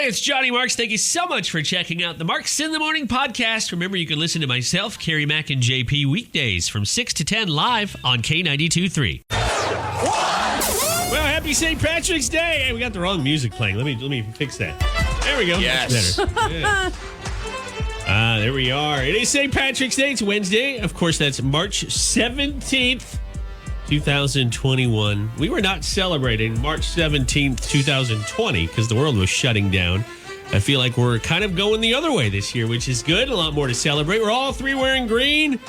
Hey, it's Johnny Marks. Thank you so much for checking out the Marks in the Morning podcast. Remember, you can listen to myself, Carrie Mack, and JP weekdays from 6 to 10 live on K92.3. Well, happy St. Patrick's Day. Hey, we got the wrong music playing. Let me fix that. There we go. Yes. That's better. Yeah. There we are. It is St. Patrick's Day. It's Wednesday. Of course, that's March 17th. 2021. We were not celebrating March 17th, 2020 because the world was shutting down. I feel like we're kind of going the other way this year, which is good. A lot more to celebrate. We're all three wearing green.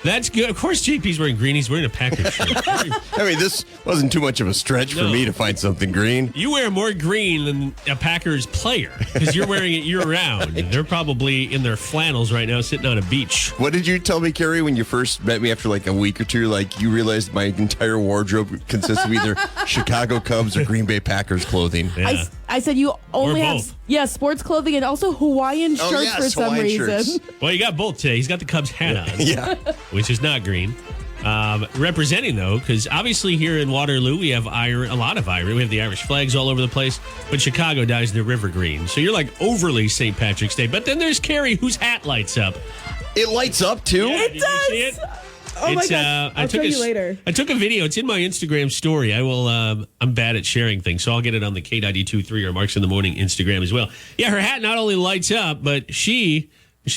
That's good. Of course, JP's wearing green. He's wearing a Packers shirt. I mean, this wasn't too much of a stretch for me to find something green. You wear more green than a Packers player because you're wearing it year-round. They're probably in their flannels right now sitting on a beach. What did you tell me, Carrie, when you first met me after like a week or two? Like, you realized my entire wardrobe consists of either Chicago Cubs or Green Bay Packers clothing. Yeah. I said you only have sports clothing and also Hawaiian shirts for some reason. Shirts. Well, you got both today. He's got the Cubs hat on. Yeah. Which is not green. Representing, though, because obviously here in Waterloo, we have a lot of Irish. We have the Irish flags all over the place, but Chicago dyes the river green. So you're like overly St. Patrick's Day. But then there's Carrie, whose hat lights up. It lights up, too? Yeah, It did does. You see it? Oh, my gosh. I'll show you later. I took a video. It's in my Instagram story. I will. I'm bad at sharing things, so I'll get it on the K92.3 or Marks in the Morning Instagram as well. Yeah, her hat not only lights up, but she's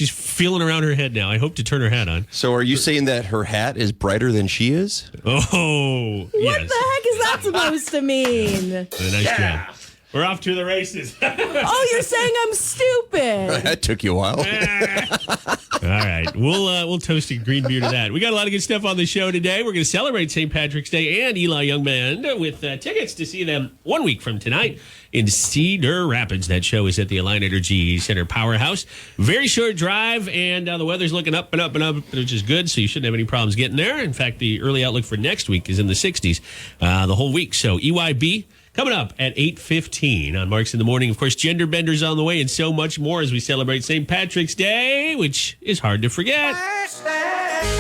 feeling around her head now. I hope to turn her hat on. So are you saying that her hat is brighter than she is? Oh, What yes. the heck is that supposed to mean? Nice job. We're off to the races. Oh, you're saying I'm stupid. That took you a while. All right. We'll toast a green beer to that. We got a lot of good stuff on the show today. We're going to celebrate St. Patrick's Day and Eli Young Band with tickets to see them 1 week from tonight in Cedar Rapids. That show is at the Alliant Energy Center Powerhouse. Very short drive, and the weather's looking up and up and up, which is good, so you shouldn't have any problems getting there. In fact, the early outlook for next week is in the 60s the whole week. So EYB coming up at 8:15 on Marks in the Morning. Of course, Gender Benders on the way and so much more as we celebrate St. Patrick's Day, which is hard to forget.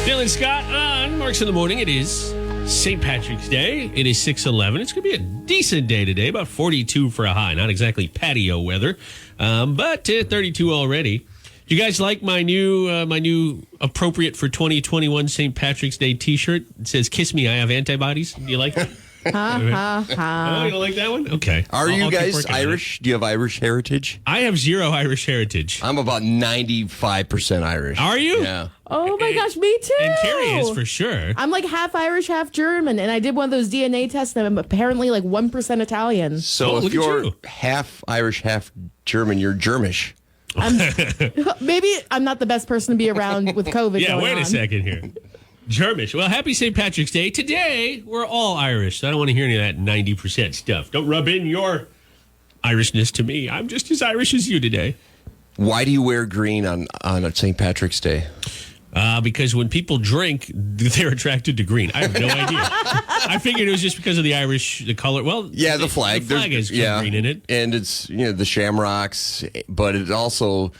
Dylan Scott on Marks in the Morning. It is St. Patrick's Day. It is 6:11. It's going to be a decent day today, about 42 for a high. Not exactly patio weather, but 32 already. Do you guys like my new appropriate for 2021 St. Patrick's Day T-shirt? It says, "Kiss me, I have antibodies." Do you like it? Oh, you don't like that one? Okay. Are you guys Irish? Do you have Irish heritage? I have zero Irish heritage. I'm about 95% Irish. Are you? Yeah. Oh my gosh, me too. And Carrie is for sure. I'm like half Irish, half German, and I did one of those DNA tests, and I'm apparently like 1% Italian. So if you're half Irish, half German, you're Germish. Maybe I'm not the best person to be around with COVID. Yeah, going wait a on. second here. Germish. Well, happy St. Patrick's Day. Today, we're all Irish, so I don't want to hear any of that 90% stuff. Don't rub in your Irishness to me. I'm just as Irish as you today. Why do you wear green on St. Patrick's Day? Because when people drink, they're attracted to green. I have no idea. I figured it was just because of the Irish, the color. Well, yeah, the flag. The flag has green in it. And it's, the shamrocks, but it also,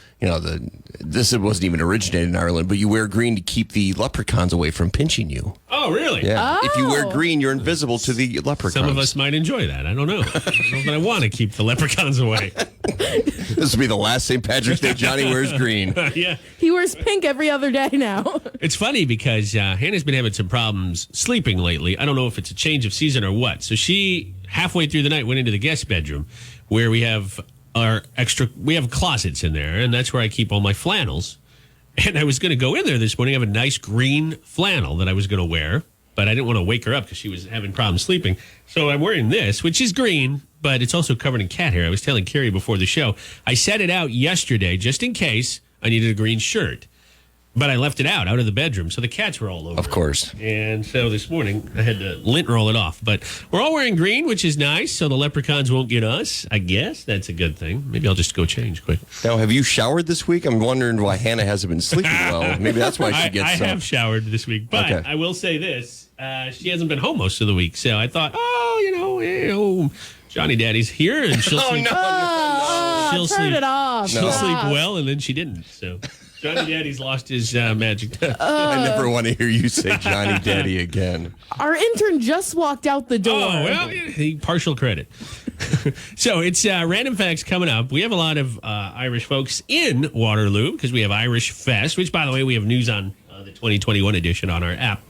this wasn't even originated in Ireland, but you wear green to keep the leprechauns away from pinching you. Oh, really? Yeah. Oh. If you wear green, you're invisible to the leprechauns. Some of us might enjoy that. I don't know. I don't know that I want to keep the leprechauns away. This will be the last St. Patrick's Day Johnny wears green. Yeah. He wears pink every other day now. It's funny because Hannah's been having some problems sleeping lately. I don't know if it's a change of season or what. So she, halfway through the night, went into the guest bedroom where we have closets in there, and that's where I keep all my flannels. And I was going to go in there this morning. I have a nice green flannel that I was going to wear, but I didn't want to wake her up because she was having problems sleeping. So I'm wearing this, which is green, but it's also covered in cat hair. I was telling Carrie before the show, I set it out yesterday just in case I needed a green shirt. But I left it out of the bedroom, so the cats were all over. Of course. And so this morning, I had to lint roll it off. But we're all wearing green, which is nice, so the leprechauns won't get us. I guess that's a good thing. Maybe I'll just go change quick. Now, have you showered this week? I'm wondering why Hannah hasn't been sleeping well. Maybe that's why she gets I have showered this week, but Okay. I will say this. She hasn't been home most of the week, so I thought, Johnny Daddy's here, and she'll sleep. She'll She'll turn sleep. it off. She'll Stop. sleep well, and then she didn't. So Johnny Daddy's lost his magic. I never want to hear you say Johnny Daddy again. Our intern just walked out the door. Oh, well, partial credit. So it's Random Facts coming up. We have a lot of Irish folks in Waterloo because we have Irish Fest, which, by the way, we have news on the 2021 edition on our app.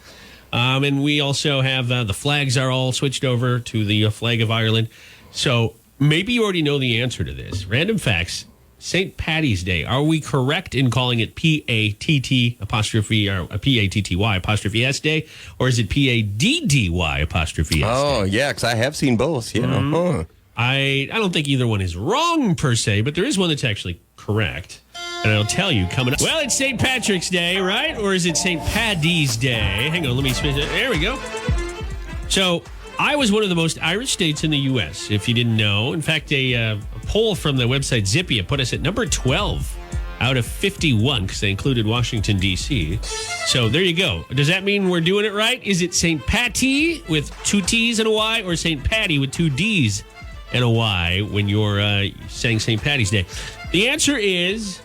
And we also have the flags are all switched over to the flag of Ireland. So maybe you already know the answer to this. Random Facts. St. Paddy's Day. Are we correct in calling it P-A-T-T apostrophe or a P-A-T-T-Y apostrophe S Day? Or is it P-A-D-D-Y apostrophe S Day? Oh, yeah, because I have seen both. Yeah. Huh. I don't think either one is wrong per se, but there is one that's actually correct. And I'll tell you coming up. Well, it's St. Patrick's Day, right? Or is it St. Paddy's Day? Hang on, let me spin it. There we go. So Iowa is one of the most Irish states in the U.S., if you didn't know. In fact, a poll from the website Zippia put us at number 12 out of 51 because they included Washington, D.C. So there you go. Does that mean we're doing it right? Is it St. Patty with 2 T's and a Y or St. Paddy with 2 D's and a Y when you're saying St. Paddy's Day? The answer is...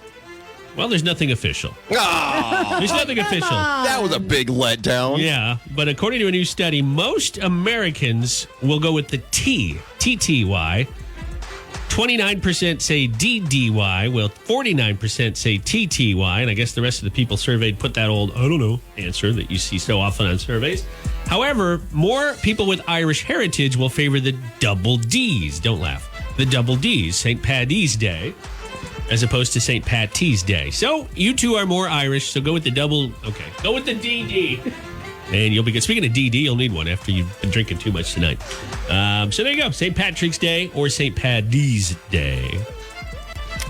well, there's nothing official. Oh, There's nothing official. that was a big letdown. Yeah, but according to a new study, most Americans will go with the T, T-T-Y. 29% say D-D-Y, while 49% say T-T-Y, and I guess the rest of the people surveyed put that old, I don't know, answer that you see so often on surveys. However, more people with Irish heritage will favor the double Ds. Don't laugh. The double Ds, St. Paddy's Day, as opposed to St. Patty's Day. So you two are more Irish, so go with the double. Okay, go with the DD. And you'll be good. Speaking of DD, you'll need one after you've been drinking too much tonight. So there you go, St. Patrick's Day or St. Paddy's Day.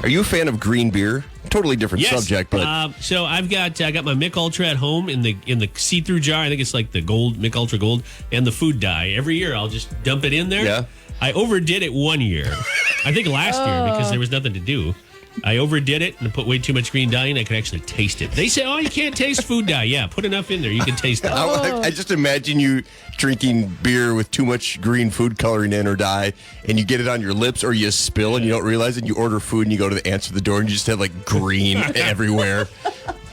Are you a fan of green beer? Totally different subject, but so I got my Mick Ultra at home in the see-through jar. I think it's like the gold Mick Ultra Gold and the food dye. Every year I'll just dump it in there. Yeah. I overdid it one year. I think last year because there was nothing to do. I overdid it and put way too much green dye in. I could actually taste it. They say, oh, you can't taste food dye. Yeah, put enough in there. You can taste it. I just imagine you drinking beer with too much green food coloring in or dye, and you get it on your lips or you spill and you don't realize it. You order food and you go to the answer the door and you just have like green everywhere.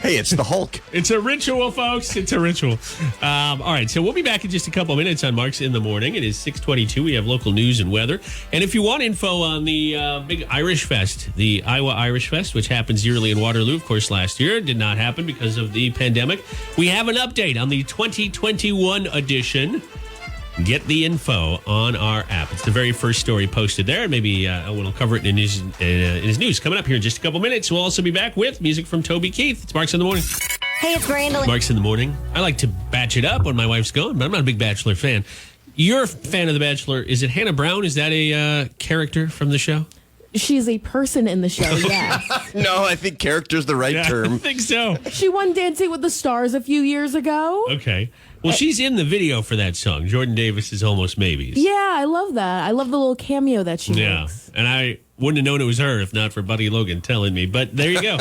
Hey, it's the Hulk. It's a ritual, folks. It's a ritual. All right, so we'll be back in just a couple minutes on Mark's in the Morning. It is 6:22. We have local news and weather. And if you want info on the big Irish Fest, the Iowa Irish Fest, which happens yearly in Waterloo, of course, last year, did not happen because of the pandemic. We have an update on the 2021 edition. Get the info on our app. It's the very first story posted there. Maybe Owen will cover it in his news. Coming up here in just a couple minutes. We'll also be back with music from Toby Keith. It's Mark's in the Morning. Hey, it's Miranda. Mark's in the Morning. I like to batch it up when my wife's gone, but I'm not a big Bachelor fan. You're a fan of The Bachelor. Is it Hannah Brown? Is that a character from the show? She's a person in the show, yes. No, I think character's the right I term. think so. She won Dancing with the Stars a few years ago. Okay. Well, she's in the video for that song. Jordan Davis is Almost Maybes. Yeah, I love that. I love the little cameo that she makes. And I wouldn't have known it was her if not for Buddy Logan telling me. But there you go.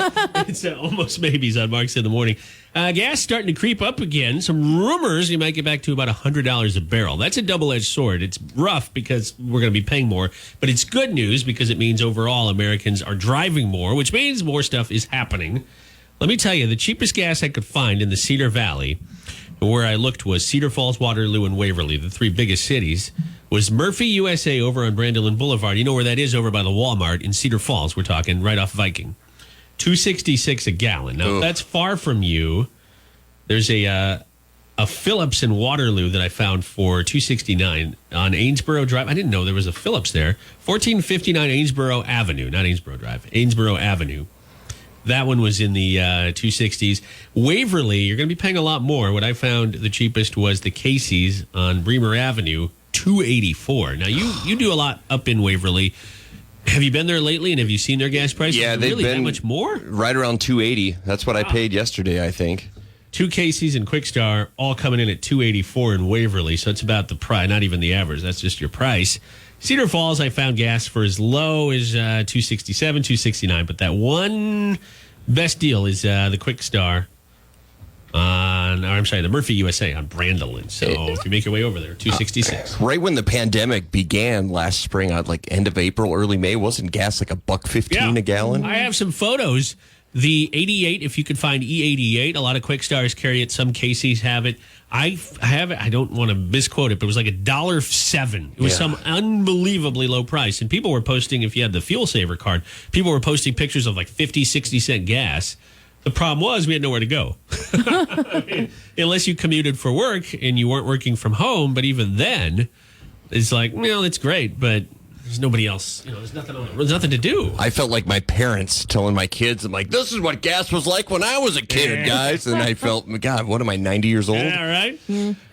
It's Almost Maybes on Mark's in the Morning. Gas starting to creep up again. Some rumors you might get back to about $100 a barrel. That's a double-edged sword. It's rough because we're going to be paying more. But it's good news because it means overall Americans are driving more, which means more stuff is happening. Let me tell you, the cheapest gas I could find in the Cedar Valley, where I looked was Cedar Falls, Waterloo, and Waverly, the 3 biggest cities, was Murphy USA over on Brandolin Boulevard. You know where that is, over by the Walmart in Cedar Falls. We're talking right off Viking. $2.66 a gallon. Now, if that's far from you, there's a Phillips in Waterloo that I found for $2.69 on Amesboro Drive. I didn't know there was a Phillips there. 1459 Amesboro Avenue, not Amesboro Drive, Amesboro Avenue. That one was in the 260s. Waverly, you're going to be paying a lot more. What I found the cheapest was the Casey's on Bremer Avenue, $2.84. Now, you do a lot up in Waverly. Have you been there lately, and have you seen their gas prices? Yeah, they've really been that much more? Right around $2.80. That's what I paid yesterday, I think. 2 Casey's and Quickstar all coming in at $2.84 in Waverly, so it's about the price, not even the average. That's just your price. Cedar Falls, I found gas for as low as $2.67, $2.69, but that one best deal is the Quickstar the Murphy USA on Brandolin. So if you make your way over there, $2.66. Right when the pandemic began last spring, like end of April, early May, wasn't gas like $1.15 a gallon? I have some photos The 88, if you could find E88, a lot of Quick Stars carry it. Some Casey's have it. I have it. I don't want to misquote it, but it was like $1.07. It was some unbelievably low price. And people were posting, if you had the Fuel Saver card, people were posting pictures of like 50, 60 cent gas. The problem was we had nowhere to go. I mean, unless you commuted for work and you weren't working from home. But even then, it's like, well, it's great, but there's nobody else. There's nothing to do. I felt like my parents telling my kids, I'm like, this is what gas was like when I was a kid, guys. And I felt, God, what am I, 90 years old? Yeah, right?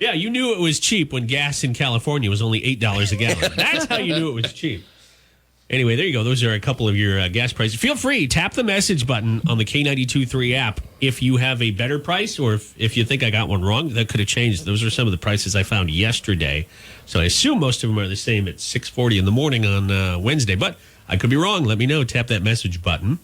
Yeah, you knew it was cheap when gas in California was only $8 a gallon. That's how you knew it was cheap. Anyway, there you go. Those are a couple of your gas prices. Feel free, tap the message button on the K92.3 app if you have a better price or if you think I got one wrong. That could have changed. Those are some of the prices I found yesterday. So I assume most of them are the same at 6:40 in the morning on Wednesday. But I could be wrong. Let me know. Tap that message button.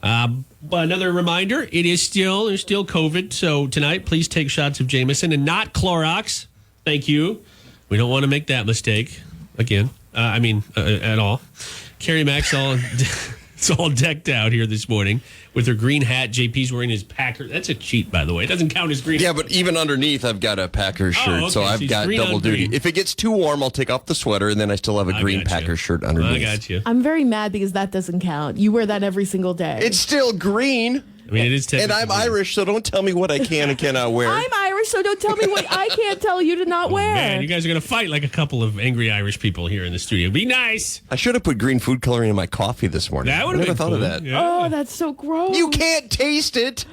But another reminder, there's still COVID. So tonight, please take shots of Jameson and not Clorox. Thank you. We don't want to make that mistake again. At all. Carrie Mack's it's all decked out here this morning with her green hat. JP's wearing his Packer. That's a cheat, by the way. It doesn't count as green. Yeah, but even underneath, I've got a Packers shirt, okay. so I've got double duty. If it gets too warm, I'll take off the sweater, and then I still have a green Packers shirt underneath. I got you. I'm very mad because that doesn't count. You wear that every single day. It's still green. I mean, it is technically. And I'm Irish, so don't tell me what I can and cannot wear. I'm Irish, so don't tell me what I can't tell you to not wear. Man, you guys are going to fight like a couple of angry Irish people here in the studio. Be nice. I should have put green food coloring in my coffee this morning. That would have been thought cool. of that. Yeah. Oh, that's so gross. You can't taste it.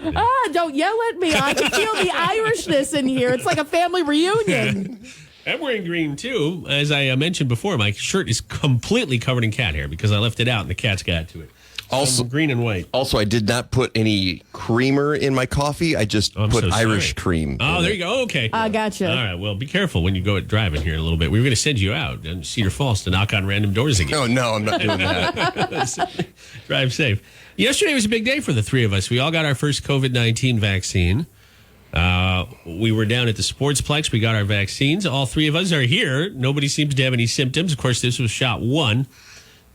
Don't yell at me. I can feel the Irishness in here. It's like a family reunion. I'm wearing green, too. As I mentioned before, my shirt is completely covered in cat hair because I left it out and the cats got to it. Also, green and white. Also, I did not put any creamer in my coffee. I just put Irish cream. Oh, there you go. Okay. I gotcha. All right. Well, be careful when you go driving here in a little bit. We were going to send you out in Cedar Falls to knock on random doors again. Oh, no, I'm not doing that. Drive safe. Yesterday was a big day for the three of us. We all got our first COVID-19 vaccine. We were down at the Sportsplex. We got our vaccines. All three of us are here. Nobody seems to have any symptoms. Of course, this was shot one.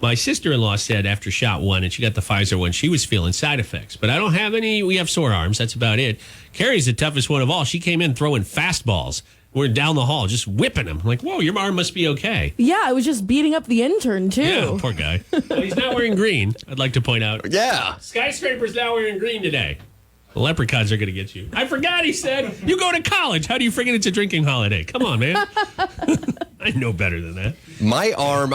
My sister-in-law said after shot one, and she got the Pfizer one, she was feeling side effects. But I don't have any. We have sore arms. That's about it. Carrie's the toughest one of all. She came in throwing fastballs. We're down the hall just whipping them. I'm like, whoa, your arm must be okay. Yeah, I was just beating up the intern, too. Yeah, poor guy. Well, he's not wearing green, I'd like to point out. Yeah. Skyscraper's not wearing green today. The leprechauns are going to get you. I forgot, he said. You go to college. How do you forget it's a drinking holiday? Come on, man. I know better than that. My arm,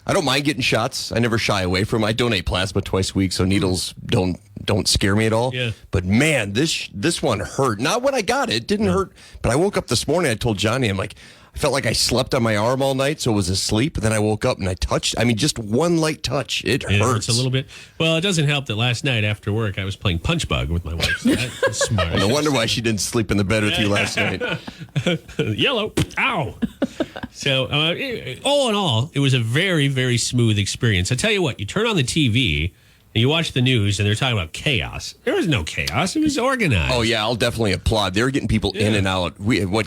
I don't mind getting shots. I never shy away from them. I donate plasma twice a week, so needles don't scare me at all. Yeah. But man, this one hurt. Not when I got it. It didn't hurt. But I woke up this morning, I told Johnny, I'm like, I felt like I slept on my arm all night, so I was asleep. And then I woke up and I touched. I mean, just one light touch. It hurts a little bit. Well, it doesn't help that last night after work, I was playing Punch Bug with my wife. So that was smart. No wonder why she didn't sleep in the bed with you last night. Yellow. Ow. So, all in all, it was a very, very smooth experience. I tell you what, you turn on the TV and you watch the news and they're talking about chaos. There was no chaos. It was organized. Oh, yeah, I'll definitely applaud. They were getting people in and out.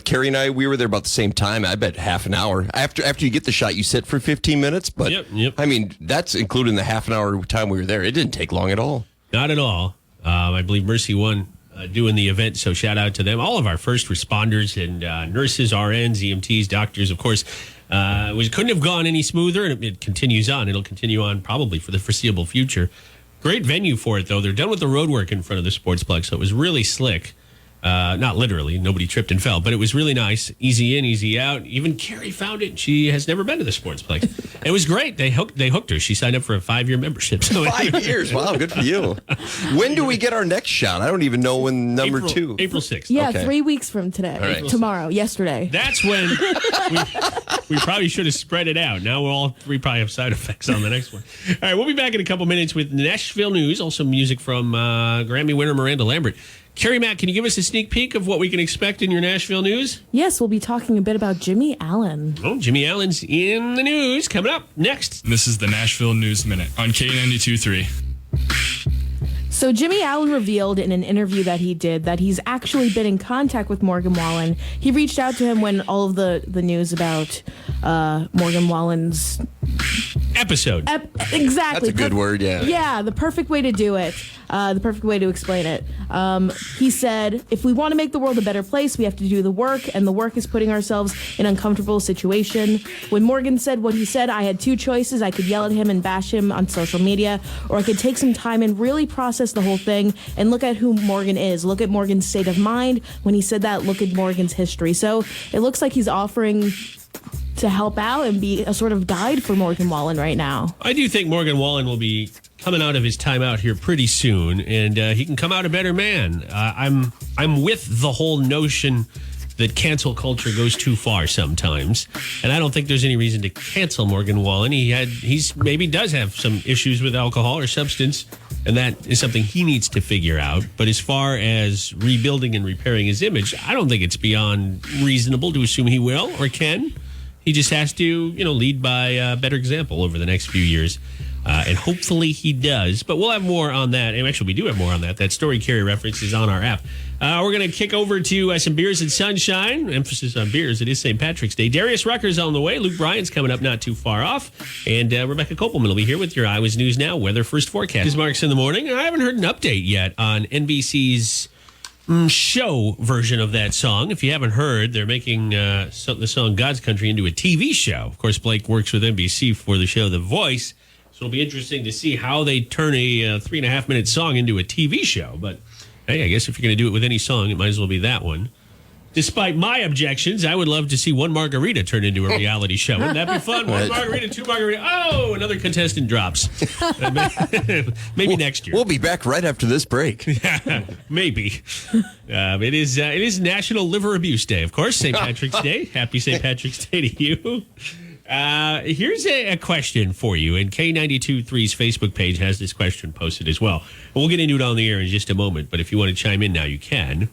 Carrie and I, we were there about the same time. I bet half an hour. After you get the shot, you sit for 15 minutes. But, Yep. I mean, that's including the half an hour time we were there. It didn't take long at all. Not at all. I believe Mercy One doing the event, so shout out to them. All of our first responders and nurses, RNs, EMTs, doctors, of course. We couldn't have gone any smoother, and it continues on. It'll continue on probably for the foreseeable future. Great venue for it, though. They're done with the road work in front of the Sportsplex, so it was really slick. Not literally. Nobody tripped and fell, but it was really nice. Easy in, easy out. Even Carrie found it. She has never been to the Sportsplex. It was great. They hooked her. She signed up for a 5-year membership. So 5 years. Wow, good for you. When do we get our next shot? I don't even know when number two. April 6th. Yeah, Okay. 3 weeks from today. right. Tomorrow, yesterday. That's when we probably should have spread it out. Now we'll all three probably have side effects on the next one. All right, we'll be back in a couple minutes with Nashville news. Also music from Grammy winner Miranda Lambert. Carrie Mack, can you give us a sneak peek of what we can expect in your Nashville news? Yes, we'll be talking a bit about Jimmy Allen. Oh, Jimmy Allen's in the news. Coming up next. This is the Nashville News Minute on K92.3. So Jimmy Allen revealed in an interview that he did that he's actually been in contact with Morgan Wallen. He reached out to him when all of the news about Morgan Wallen's Episode. Exactly. That's a good word, yeah. Yeah, the perfect way to do it. The perfect way to explain it. He said, if we want to make the world a better place, we have to do the work, and the work is putting ourselves in an uncomfortable situation. When Morgan said what he said, I had two choices. I could yell at him and bash him on social media, or I could take some time and really process the whole thing and look at who Morgan is. Look at Morgan's state of mind. When he said that, look at Morgan's history. So it looks like he's offering to help out and be a sort of guide for Morgan Wallen right now. I do think Morgan Wallen will be coming out of his timeout here pretty soon, and he can come out a better man. I'm with the whole notion that cancel culture goes too far sometimes, and I don't think there's any reason to cancel Morgan Wallen. He's maybe does have some issues with alcohol or substance, and that is something he needs to figure out. But as far as rebuilding and repairing his image, I don't think it's beyond reasonable to assume he will or can. He just has to, lead by a better example over the next few years. And hopefully he does. But we'll have more on that. And actually, we do have more on that. That story Carrie reference is on our app. We're going to kick over to some beers and sunshine. Emphasis on beers. It is St. Patrick's Day. Darius Rucker's on the way. Luke Bryan's coming up not too far off. And Rebecca Kopelman will be here with your Iowa's News Now Weather First Forecast. This is Marks in the Morning. I haven't heard an update yet on NBC's show version of that song. If you haven't heard, they're making the song God's Country into a TV show. Of course, Blake works with NBC for the show The Voice, so it'll be interesting to see how they turn a 3.5-minute song into a TV show. But hey, I guess if you're going to do it with any song, it might as well be that one. Despite my objections, I would love to see one margarita turn into a reality show. Wouldn't that be fun? One margarita, two margarita. Oh, another contestant drops. Maybe next year. We'll be back right after this break. Maybe. It is National Liver Abuse Day, of course. St. Patrick's Day. Happy St. Patrick's Day to you. Here's a question for you. And K92.3's Facebook page has this question posted as well. We'll get into it on the air in just a moment. But if you want to chime in now, you can.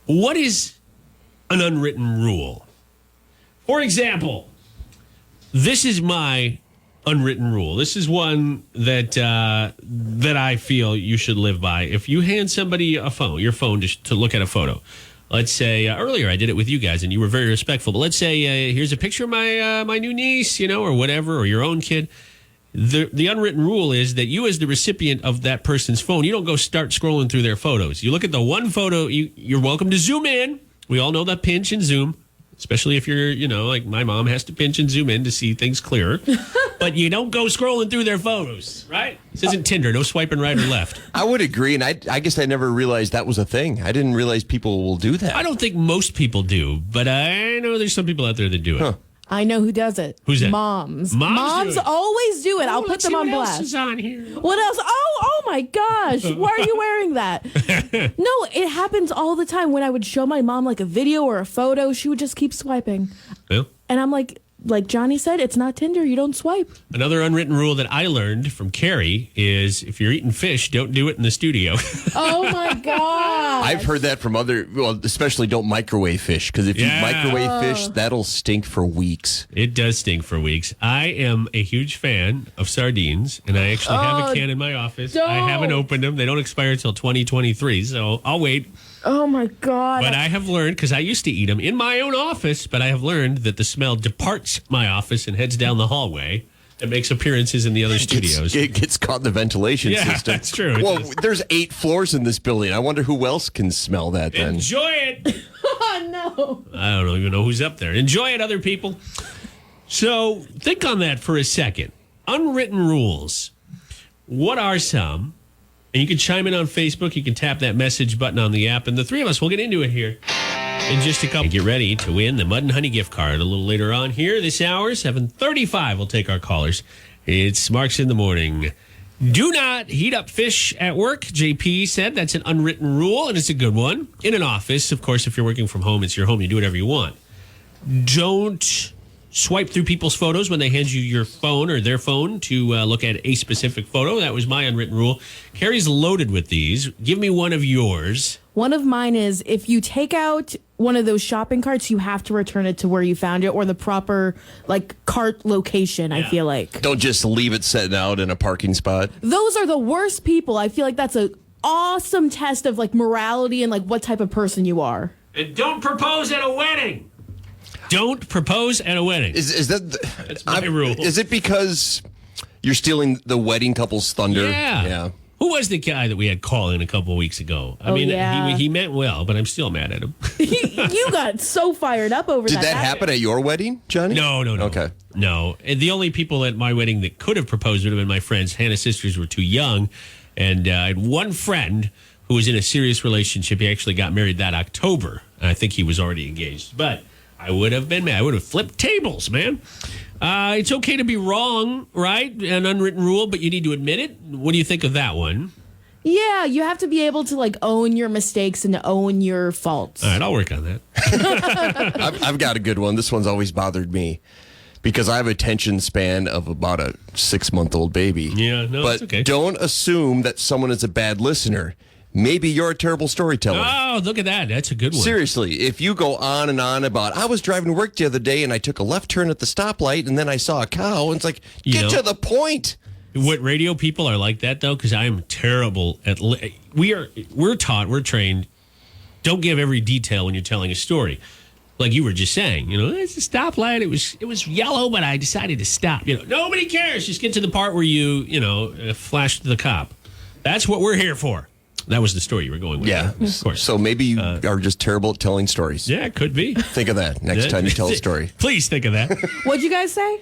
What is an unwritten rule? For example, this is my unwritten rule. This is one that I feel you should live by. If you hand somebody your phone to look at a photo, let's say earlier I did it with you guys and you were very respectful, but let's say here's a picture of my new niece, or whatever, or your own kid. The unwritten rule is that you, as the recipient of that person's phone, you don't go start scrolling through their photos. You look at the one photo, you're welcome to zoom in. We all know that pinch and zoom, especially if you're, like my mom has to pinch and zoom in to see things clearer. But you don't go scrolling through their photos, right? This isn't Tinder, no swiping right or left. I would agree, and I guess I never realized that was a thing. I didn't realize people will do that. I don't think most people do, but I know there's some people out there that do it. Huh. I know who does it. Who's that? Moms. Moms do it. Always do it. I'll put them on blast. What else is on here? What else? Oh my gosh. Why are you wearing that? No, it happens all the time. When I would show my mom like a video or a photo, she would just keep swiping. Yeah. And I'm like Johnny said, it's not Tinder. You don't swipe. Another unwritten rule that I learned from Carrie is if you're eating fish, don't do it in the studio. Oh, my God. I've heard that from especially don't microwave fish, because if you microwave fish, that'll stink for weeks. It does stink for weeks. I am a huge fan of sardines, and I actually have a can in my office. Don't. I haven't opened them. They don't expire until 2023, so I'll wait. Oh, my God. But I have learned, because I used to eat them in my own office, but I have learned that the smell departs my office and heads down the hallway and makes appearows in the other studios. It gets caught in the ventilation system. That's true. Well, there's 8 floors in this building. I wonder who else can smell that then. Enjoy it. Oh, no. I don't even know who's up there. Enjoy it, other people. So think on that for a second. Unwritten rules. What are some? And you can chime in on Facebook. You can tap that message button on the app. And the three of us will get into it here in just a couple. Get ready to win the Mud and Honey gift card a little later on here this hour. 7:35 we'll take our callers. It's Marks in the Morning. Do not heat up fish at work, JP said. That's an unwritten rule, and it's a good one. In an office, of course, if you're working from home, it's your home. You do whatever you want. Don't swipe through people's photos when they hand you your phone or their phone to look at a specific photo. That was my unwritten rule. Carrie's loaded with these. Give me one of yours. One of mine is if you take out one of those shopping carts, you have to return it to where you found it or the proper cart location, I feel like. Don't just leave it sitting out in a parking spot. Those are the worst people. I feel like that's an awesome test of morality and what type of person you are. And don't propose at a wedding. Don't propose at a wedding. Is that That's my rule. Is it because you're stealing the wedding couple's thunder? Yeah. Who was the guy that we had call in a couple of weeks ago? I mean, he meant well, but I'm still mad at him. You got so fired up over Did that happen at your wedding, Johnny? No. Okay. No. And the only people at my wedding that could have proposed would have been my friends. Hannah's sisters were too young. And I had one friend who was in a serious relationship. He actually got married that October. And I think he was already engaged. But I would have been mad. I would have flipped tables, man. It's okay to be wrong, right? An unwritten rule, but you need to admit it. What do you think of that one? Yeah, you have to be able to like own your mistakes and own your faults. All right, I'll work on that. I've got a good one. This one's always bothered me because I have a attention span of about a 6-month-old baby. Yeah, no, but it's okay. Don't assume that someone is a bad listener. Maybe you're a terrible storyteller. Oh, look at that. That's a good one. Seriously, if you go on and on about, I was driving to work the other day and I took a left turn at the stoplight and then I saw a cow, and it's like, get to the point. What radio people are like that, though, because I am terrible at... We're trained, don't give every detail when you're telling a story. Like you were just saying, it's a stoplight. It was yellow, but I decided to stop. Nobody cares. Just get to the part where you flash the cop. That's what we're here for. That was the story you were going with. Yeah, of course. So maybe you are just terrible at telling stories. Yeah, it could be. Think of that next time you tell a story. Please think of that. What'd you guys say?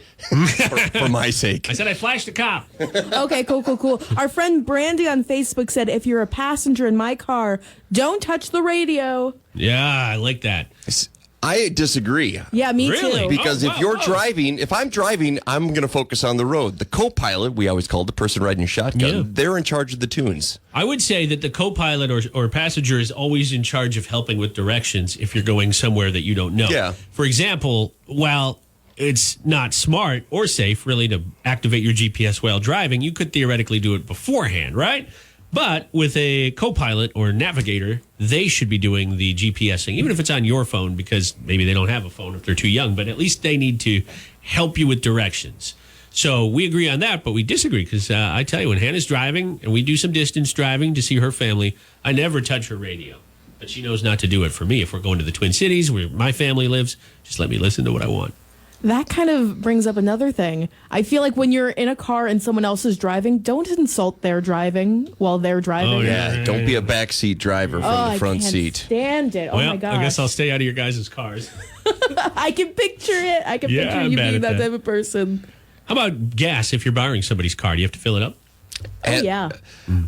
For my sake. I said I flashed a cop. Okay, cool. Our friend Brandy on Facebook said, if you're a passenger in my car, don't touch the radio. Yeah, I like that. I disagree. Yeah, me Really? too. Because if I'm driving, I'm going to focus on the road. The co-pilot, we always call it the person riding shotgun, they're in charge of the tunes. I would say that the co-pilot or passenger is always in charge of helping with directions if you're going somewhere that you don't know. Yeah. For example, while it's not smart or safe really to activate your GPS while driving, you could theoretically do it beforehand, right? But with a co-pilot or navigator, they should be doing the GPSing, even if it's on your phone, because maybe they don't have a phone if they're too young, but at least they need to help you with directions. So we agree on that, but we disagree because I tell you, when Hannah's driving and we do some distance driving to see her family, I never touch her radio. But she knows not to do it for me. If we're going to the Twin Cities where my family lives, just let me listen to what I want. That kind of brings up another thing. I feel like when you're in a car and someone else is driving, don't insult their driving while they're driving. Oh, Yeah, don't be a backseat driver from the front I can't seat. stand it. Oh Well, my gosh. I guess I'll stay out of your guys' cars. I can picture it. I can Yeah, picture I'm you bad being at that that. type of person. How about gas if you're borrowing somebody's car? Do you have to fill it up? Oh, yeah.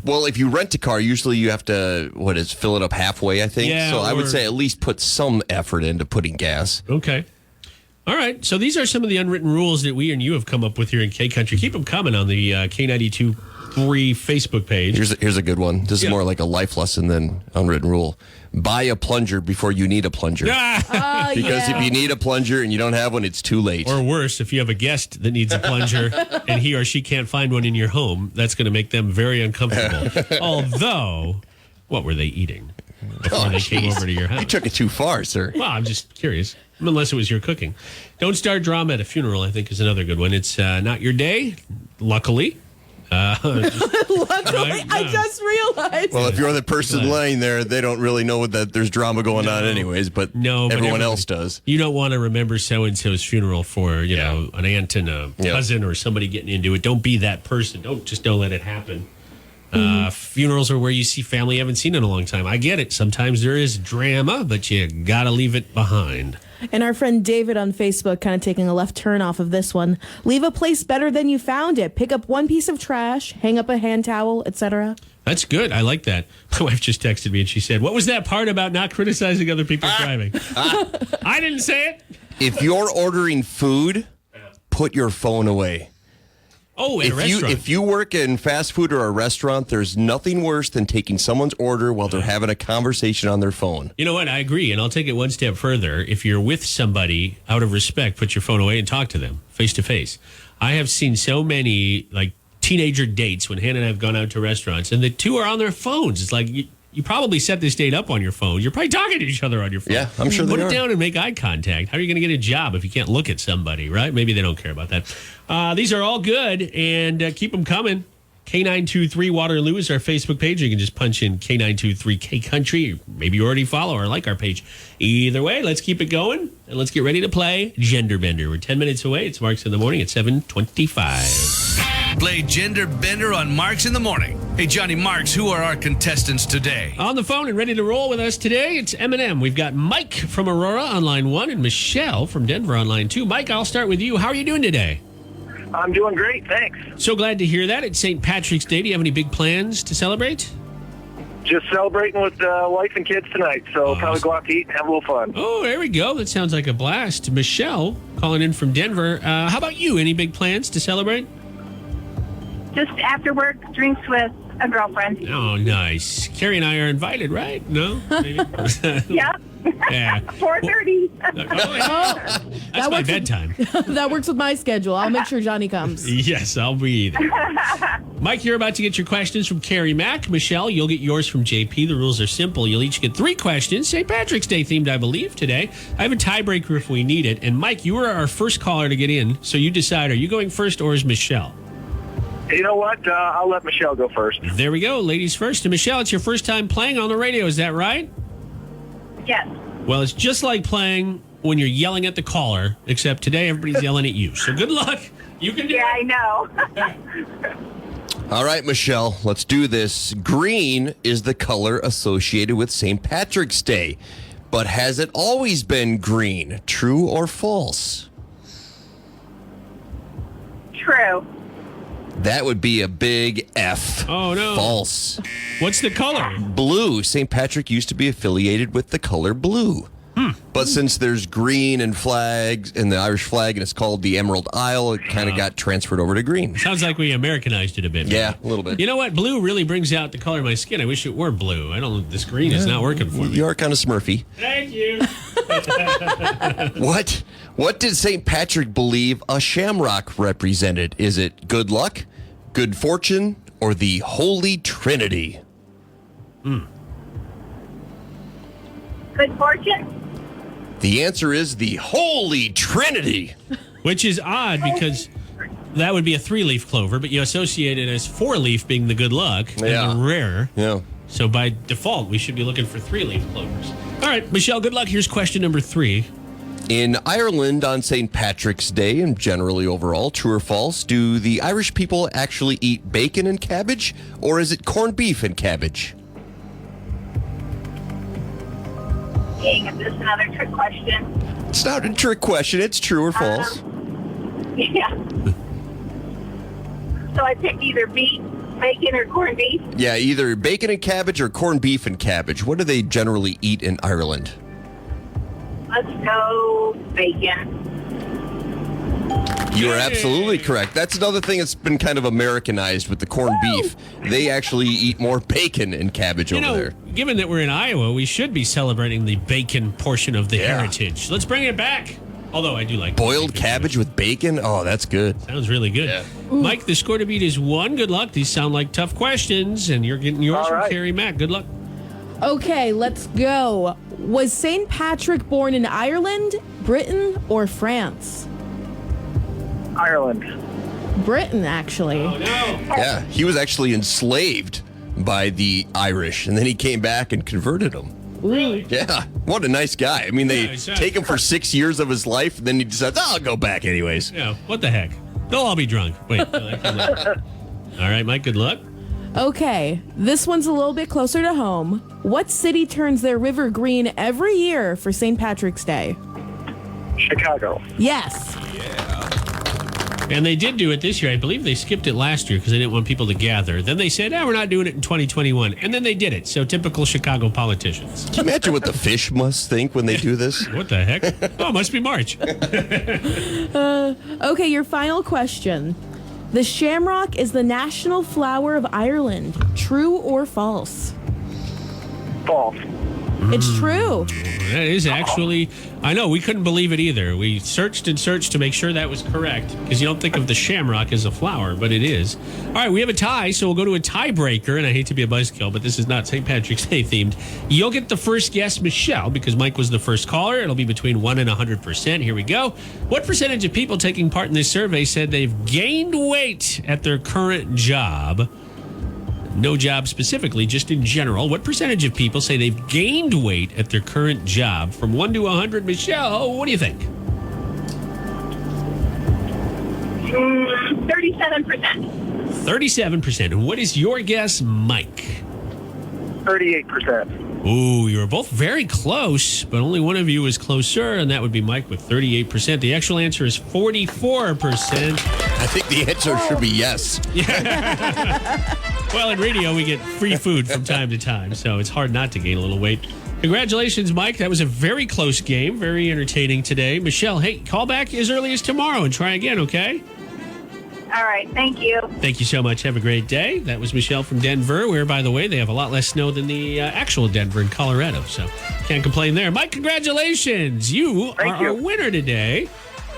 Well, if you rent a car, usually you have to, fill it up halfway, I think. Yeah, so I would or- say at least put some effort into putting gas. Okay. All right. So these are some of the unwritten rules that we and you have come up with here in K Country. Keep them coming on the K92.3 Facebook page. Here's a good one. This Yeah. is more like a life lesson than unwritten rule. Buy a plunger before you need a plunger. Ah! Because if you need a plunger and you don't have one, it's too late. Or worse, if you have a guest that needs a plunger and he or she can't find one in your home, that's going to make them very uncomfortable. Although, what were they eating before they came over to your house? You took it too far, sir. Well, I'm just curious. Unless it was your cooking. Don't start drama at a funeral, I think, is another good one. It's not your day, luckily. Luckily, Right? I Yeah. just realized. Well, if you're the person laying there, they don't really know that there's drama going on anyways, but No, but everyone everybody- else does. You don't want to remember so-and-so's funeral for, an aunt and a cousin or somebody getting into it. Don't be that person. Don't let it happen. Funerals are where you see family you haven't seen in a long time. I get it. Sometimes there is drama, but you got to leave it behind. And our friend David on Facebook kind of taking a left turn off of this one. Leave a place better than you found it. Pick up one piece of trash, hang up a hand towel, etc. That's good. I like that. My wife just texted me and she said, "What was that part about not criticizing other people's driving?" I didn't say it. If you're ordering food, put your phone away. Oh, at a restaurant. If you work in fast food or a restaurant, there's nothing worse than taking someone's order while they're having a conversation on their phone. You know what? I agree. And I'll take it one step further. If you're with somebody, out of respect, put your phone away and talk to them face to face. I have seen so many teenager dates when Hannah and I have gone out to restaurants and the two are on their phones. It's like you probably set this date up on your phone. You're probably talking to each other on your phone. Yeah, I'm sure they Put are. it down and make eye contact. How are you going to get a job if you can't look at somebody, right? Maybe they don't care about that. These are all good, and keep them coming. K923 Waterloo is our Facebook page. You can just punch in K923K Country. Maybe you already follow or like our page. Either way, let's keep it going and let's get ready to play Gender Bender. We're 10 minutes away. It's Marks in the Morning at 7:25. Play Gender Bender on Marks in the Morning. Hey, Johnny Marks, who are our contestants today? On the phone and ready to roll with us today, it's M&M. We've got Mike from Aurora on line 1 and Michelle from Denver on line 2. Mike, I'll start with you. How are you doing today? I'm doing great, thanks. So glad to hear that. It's St. Patrick's Day. Do you have any big plans to celebrate? Just celebrating with wife and kids tonight, so probably go out to eat and have a little fun. Oh, there we go. That sounds like a blast. Michelle, calling in from Denver. How about you? Any big plans to celebrate? Just after work, drinks with a girlfriend. Oh, nice. Carrie and I are invited, right? No? Maybe? Yeah. Yeah. 4:30. That's my bedtime. That works with my schedule. I'll make sure Johnny comes. Yes, I'll be there. Mike, you're about to get your questions from Carrie Mack. Michelle, you'll get yours from JP. The rules are simple. You'll each get 3 questions, St. Patrick's Day themed, I believe, today. I have a tiebreaker if we need it. And Mike, you are our first caller to get in, so you decide, are you going first or is Michelle? You know what? I'll let Michelle go first. There we go. Ladies first. And Michelle, it's your first time playing on the radio. Is that right? Yes. Well, it's just like playing when you're yelling at the caller, except today everybody's yelling at you. So good luck. You can do Yeah, I it. know. All right, Michelle, let's do this. Green is the color associated with St. Patrick's Day. But has it always been green? True or false? True. That would be a big F. Oh, no. False. What's the color? Blue. St. Patrick used to be affiliated with the color blue. But since there's green and flags and the Irish flag and it's called the Emerald Isle, it kind of got transferred over to green. Sounds like we Americanized it a bit. Yeah, a little bit. You know what? Blue really brings out the color of my skin. I wish it were blue. I don't. This green is not working for me. You are kind of Smurfy. Thank you. What did St. Patrick believe a shamrock represented? Is it good luck, good fortune, or the Holy Trinity? Good fortune. The answer is the Holy Trinity. Which is odd because that would be a 3-leaf clover, but you associate it as 4-leaf being the good luck and Yeah. the rare. Yeah. So by default, we should be looking for 3-leaf clovers. All right, Michelle, good luck. Here's question number 3. In Ireland on St. Patrick's Day and generally overall, true or false, do the Irish people actually eat bacon and cabbage, or is it corned beef and cabbage? Dang, is this another trick question? It's not a trick question. It's true or false. Yeah. So I pick either beef, bacon, or corned beef. Yeah, either bacon and cabbage or corned beef and cabbage. What do they generally eat in Ireland? Let's go bacon. You are absolutely correct. That's another thing that's been kind of Americanized with the corned beef. They actually eat more bacon and cabbage You over know, there. given that we're in Iowa, we should be celebrating the bacon portion of the Yeah. heritage. Let's bring it back. Although I do like Boiled bacon, cabbage with bacon? Oh, that's good. Sounds really good. Yeah. Mike, the score to beat is 1. Good luck. These sound like tough questions, and you're getting yours All from right. Carrie Mack. Good luck. Okay, let's go. Was St. Patrick born in Ireland, Britain, or France? Ireland. Britain, actually. Oh, no. Yeah, he was actually enslaved by the Irish, and then he came back and converted them. Really? Yeah, what a nice guy. I mean, they Yeah, take him for 6 years of his life, and then he decides, I'll go back anyways. Yeah, what the heck? They'll all be drunk. Wait. No, that can't work. All right, Mike, good luck. Okay, this one's a little bit closer to home. What city turns their river green every year for St. Patrick's Day? Chicago. Yes. And they did do it this year. I believe they skipped it last year because they didn't want people to gather. Then they said, we're not doing it in 2021. And then they did it. So typical Chicago politicians. Can you imagine what the fish must think when they do this? What the heck? Oh, it must be March. Okay, your final question. The shamrock is the national flower of Ireland. True or false? False. It's true. That is actually, I know, we couldn't believe it either. We searched and searched to make sure that was correct because you don't think of the shamrock as a flower, but it is. All right, we have a tie, so we'll go to a tiebreaker, and I hate to be a buzzkill, but this is not St. Patrick's Day themed. You'll get the first guess, Michelle, because Mike was the first caller. It'll be between 1 and 100%. Here we go. What percentage of people taking part in this survey said they've gained weight at their current job? No job specifically, just in general. What percentage of people say they've gained weight at their current job? From 1 to 100, Michelle, what do you think? 37%. 37%. And what is your guess, Mike? 38%. Ooh, you were both very close, but only one of you was closer, and that would be Mike with 38%. The actual answer is 44%. I think the answer should be yes. Well, in radio, we get free food from time to time, so it's hard not to gain a little weight. Congratulations, Mike. That was a very close game, very entertaining today. Michelle, hey, call back as early as tomorrow and try again, okay? All right. Thank you. Thank you so much. Have a great day. That was Michelle from Denver, where, by the way, they have a lot less snow than the actual Denver in Colorado, so can't complain there. Mike, congratulations. You are our winner today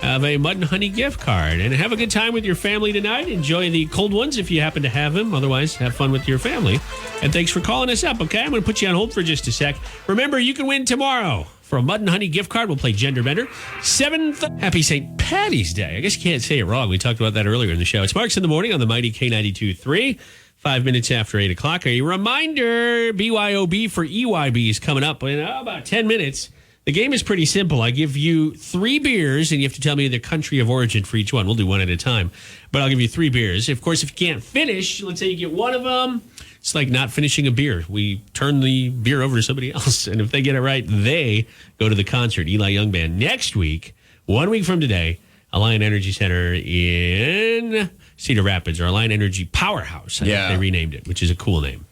of a Mud and Honey gift card. And have a good time with your family tonight. Enjoy the cold ones if you happen to have them. Otherwise, have fun with your family. And thanks for calling us up, okay? I'm going to put you on hold for just a sec. Remember, you can win tomorrow for a Mud and Honey gift card. We'll play Gender Bender. 7th. Happy St. Patty's Day. I guess you can't say it wrong. We talked about that earlier in the show. It's Marks in the Morning on the mighty K92.3. 5 minutes after 8 o'clock. A reminder, BYOB for EYB is coming up in about 10 minutes. The game is pretty simple. I give you 3 beers, and you have to tell me the country of origin for each one. We'll do one at a time. But I'll give you 3 beers. Of course, if you can't finish, let's say you get one of them, it's like not finishing a beer. We turn the beer over to somebody else, and if they get it right, they go to the concert, Eli Young Band. Next week, 1 week from today, Alliant Energy Center in Cedar Rapids, or Alliant Energy Powerhouse. I think they renamed it, which is a cool name.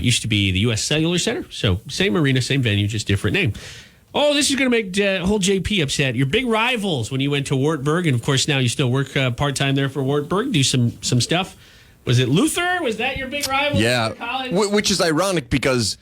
Used to be the U.S. Cellular Center, so same arena, same venue, just different name. Oh, this is going to make whole JP upset. Your big rivals when you went to Wartburg, and of course now you still work part-time there for Wartburg, do some stuff. Was it Luther? Was that your big rival? Yeah, college? Which is ironic because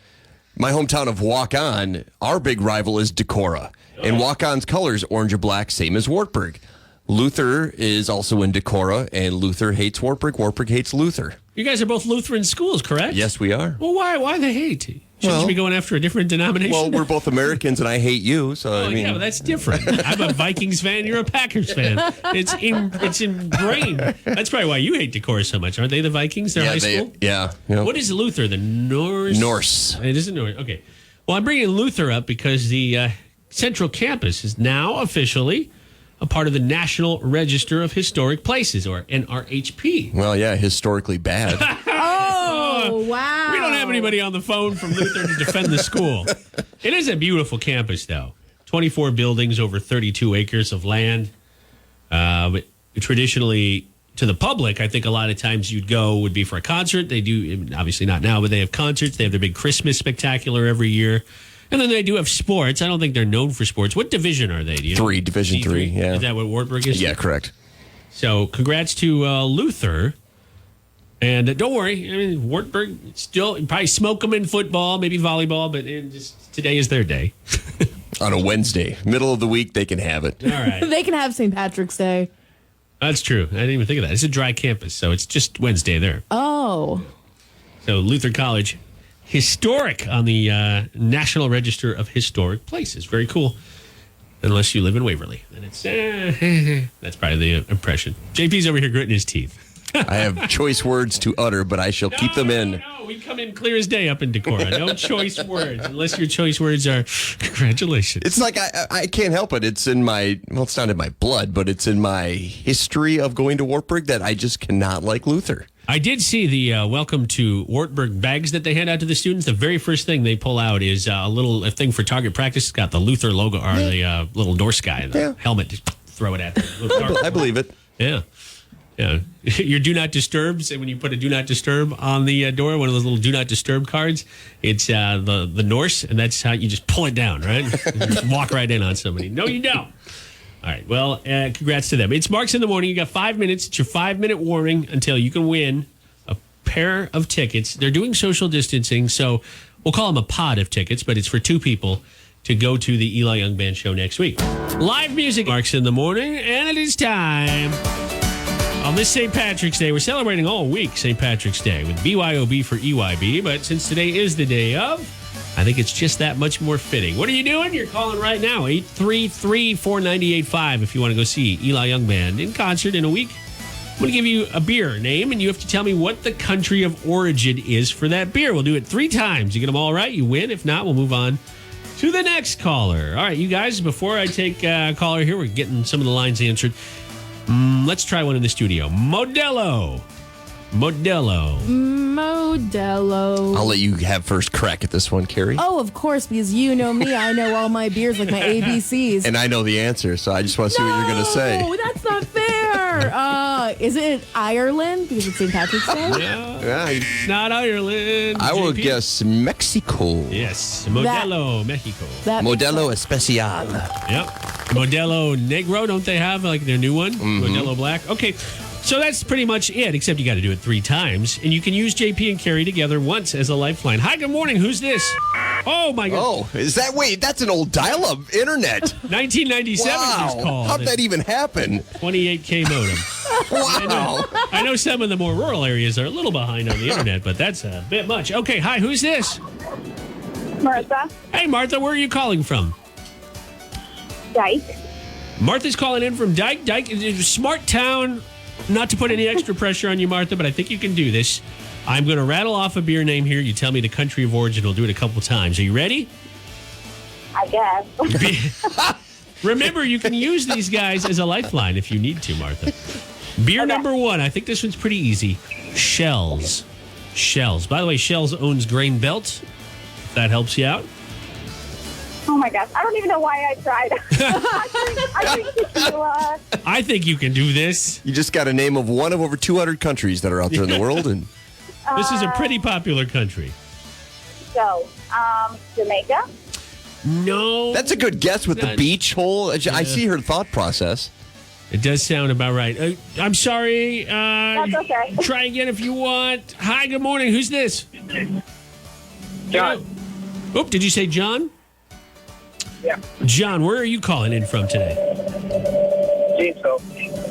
my hometown of Waukon, our big rival is Decorah. And Waukon's colors, orange or black, same as Wartburg. Luther is also in Decorah, and Luther hates Wartburg. Wartburg hates Luther. You guys are both Lutheran schools, correct? Yes, we are. Well, why the hate? Shouldn't you be going after a different denomination? Well, we're both Americans, and I hate you, so I mean... yeah, but that's different. I'm a Vikings fan, you're a Packers fan. It's ingrained. That's probably why you hate Decorah so much. Aren't they the Vikings? They're high school? Yeah. What is Luther? The Norse? Norse. It isn't Norse. Okay. Well, I'm bringing Luther up because the Central Campus is now officially a part of the National Register of Historic Places, or NRHP. Well, yeah, historically bad. Oh, wow. We don't have anybody on the phone from Luther to defend the school. It is a beautiful campus, though. 24 buildings, over 32 acres of land. But traditionally, to the public, I think a lot of times you'd go would be for a concert. They do, obviously not now, but they have concerts. They have their big Christmas spectacular every year. And then they do have sports. I don't think they're known for sports. What division are they? Do you know? Division 3, yeah. Is that what Wartburg is? Yeah, correct. So congrats to Luther. And don't worry, I mean, Wartburg still probably smoke them in football, maybe volleyball, but just today is their day. On a Wednesday, middle of the week, they can have it. All right. They can have St. Patrick's Day. That's true. I didn't even think of that. It's a dry campus, so it's just Wednesday there. Oh. So Luther College, historic on the National Register of Historic Places. Very cool. Unless you live in Waverly. Then it's, that's probably the impression. JP's over here gritting his teeth. I have choice words to utter, but I shall keep them in. No, we come in clear as day up in Decorah. No choice words, unless your choice words are congratulations. It's like I can't help it. It's in my, well, it's not in my blood, but it's in my history of going to Wartburg that I just cannot like Luther. I did see the welcome to Wartburg bags that they hand out to the students. The very first thing they pull out is a thing for target practice. It's got the Luther logo, or the little Norse guy, the helmet. Just throw it at them. I believe it. Yeah. Yeah, your do not disturb. Say when you put a do not disturb on the door, one of those little do not disturb cards, it's the Norse, and that's how you just pull it down, right? You just walk right in on somebody. No, you don't. All right. Well, congrats to them. It's Marks in the Morning. You got 5 minutes. It's your 5-minute warning until you can win a pair of tickets. They're doing social distancing, so we'll call them a pod of tickets, but it's for 2 people to go to the Eli Young Band show next week. Live music marks in the morning, and it is time. On this St. Patrick's Day, we're celebrating all week St. Patrick's Day with BYOB for EYB, but since today is the day of, I think it's just that much more fitting. What are you doing? You're calling right now, 833-4985 if you want to go see Eli Young Band in concert in a week. I'm going to give you a beer name, and you have to tell me what the country of origin is for that beer. We'll do it 3 times. You get them all right, you win. If not, we'll move on to the next caller. All right, you guys, before I take a caller here, we're getting some of the lines answered. Let's try one in the studio. Modelo. I'll let you have first crack at this one, Carrie. Oh, of course, because you know me. I know all my beers like my ABCs. And I know the answer, so I just want to see what you're going to say. No, that's not fair. Is it Ireland because it's St. Patrick's Day? Yeah, Not Ireland. I will JP? guess Mexico. Yes, Modelo, Mexico. That makes Modelo sense. Especial. Yep. Modelo Negro, don't they have like their new one? Modelo Black. Okay. So that's pretty much it, except you got to do it 3 times. And you can use JP and Carrie together once as a lifeline. Hi, good morning. Who's this? Oh, my God. Oh, wait, that's an old dial-up internet. 1997 Wow. was called. How'd that even happen? 28K modem. Wow. I know some of the more rural areas are a little behind on the internet, but that's a bit much. Okay, hi, who's this? Martha. Hey, Martha, where are you calling from? Dyke. Martha's calling in from Dyke. Dyke is a smart town. Not to put any extra pressure on you, Martha, but I think you can do this. I'm going to rattle off a beer name here. You tell me the country of origin. We'll do it a couple times. Are you ready? I guess. Remember, you can use these guys as a lifeline if you need to, Martha. Beer number 1. I think this one's pretty easy. Shells. By the way, Shells owns Grain Belt. If that helps you out. Oh my gosh. I don't even know why I tried. I think tequila. I think you can do this. You just got a name of one of over 200 countries that are out there in the world. And This is a pretty popular country. So, Jamaica. No. that's a good guess with the That- beach hole. I see her thought process. It does sound about right. I'm sorry. That's okay. Try again if you want. Hi, good morning. Who's this? John. Oop, did you say John? Yeah. John, where are you calling in from today? Janesville.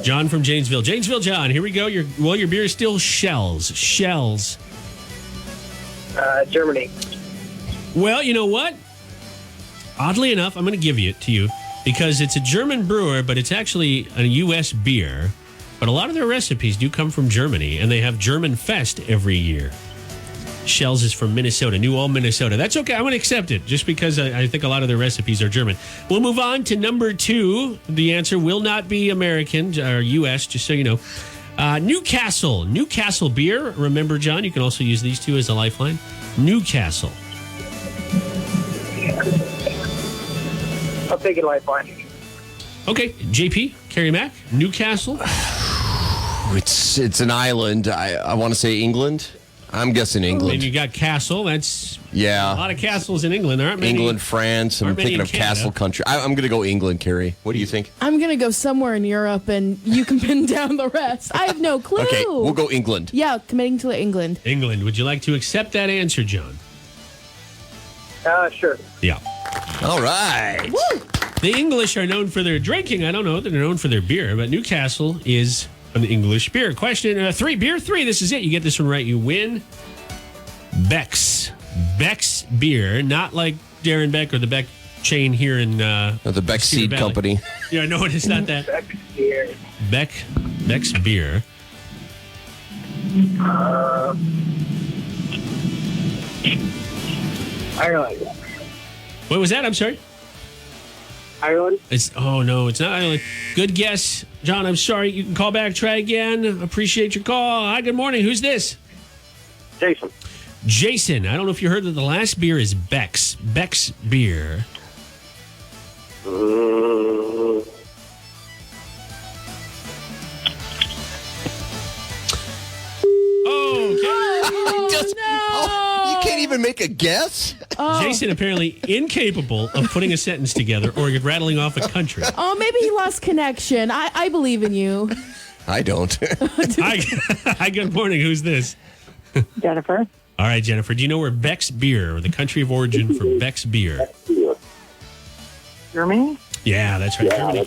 John from Janesville. Janesville, John, here we go. Your beer is still Shells. Germany. Well, you know what? Oddly enough, I'm going to give it to you because it's a German brewer, but it's actually a U.S. beer. But a lot of their recipes do come from Germany, and they have German Fest every year. Shells is from Minnesota, New Ulm, Minnesota. That's okay. I'm going to accept it just because I think a lot of their recipes are German. We'll move on to number 2. The answer will not be American or U.S., just so you know. Newcastle beer. Remember, John, you can also use these 2 as a lifeline. Newcastle. I'll take it lifeline. Okay, JP, Carrie Mack, Newcastle. It's an island. I want to say England. I'm guessing And England. you got Castle. That's a Yeah. lot of castles in England. There aren't many. England, France. I'm aren't many thinking in of Canada. castle country. I'm going to go England, Carrie. What do you think? I'm going to go somewhere in Europe and you can pin down the rest. I have no clue. Okay, we'll go England. Yeah, committing to England. England. Would you like to accept that answer, John? Sure. Yeah. All right. The English are known for their drinking. I don't know. They're known for their beer, but Newcastle is an English beer. Question 3, beer 3. This is it. You get this one right, you win. Beck's beer, not like Darren Beck or the Beck chain here in The Beck Cedar Seed Valley. Company. Yeah, no, it's not that. Here. Beck's beer. Ireland. What was that? I'm sorry. Ireland. Oh no, it's not Ireland. Good guess, John. I'm sorry. You can call back. Try again. Appreciate your call. Hi. Good morning. Who's this? Jason. Jason. I don't know if you heard that the last beer is Beck's beer. You can't even make a guess? Jason apparently incapable of putting a sentence together or rattling off a country. Oh, maybe he lost connection. I believe in you. I don't. Hi, good morning. Who's this? Jennifer. All right, Jennifer. Do you know where Beck's beer, or the country of origin for Beck's beer? Germany? Yeah, that's right. Germany.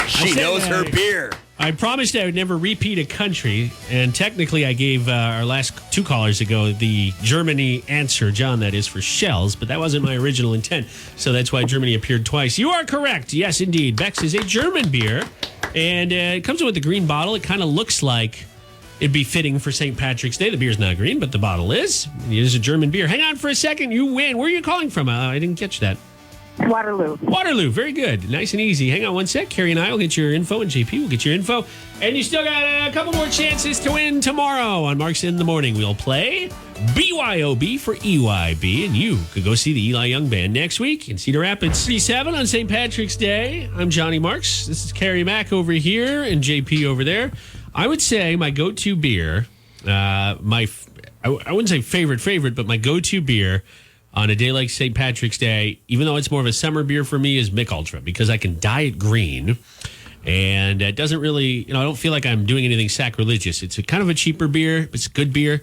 She knows her beer. I promised I would never repeat a country, and technically I gave our last 2 callers ago the Germany answer, John, that is, for shells, but that wasn't my original intent, so that's why Germany appeared twice. You are correct. Yes, indeed. Beck's is a German beer, and it comes with a green bottle. It kind of looks like it'd be fitting for St. Patrick's Day. The beer's not green, but the bottle is. It is a German beer. Hang on for a second. You win. Where are you calling from? I didn't catch that. Waterloo. Waterloo, very good. Nice and easy. Hang on one sec. Carrie and I will get your info, and JP will get your info. And you still got a couple more chances to win tomorrow on Marks in the Morning. We'll play BYOB for EYB, and you could go see the Eli Young Band next week in Cedar Rapids. 37 on St. Patrick's Day. I'm Johnny Marks. This is Carrie Mack over here and JP over there. I would say my go-to beer, I wouldn't say favorite, but my go-to beer on a day like St. Patrick's Day, even though it's more of a summer beer for me, is Mick Ultra, because I can dye it green, and it doesn't really, I don't feel like I'm doing anything sacrilegious. It's a kind of a cheaper beer, but it's a good beer,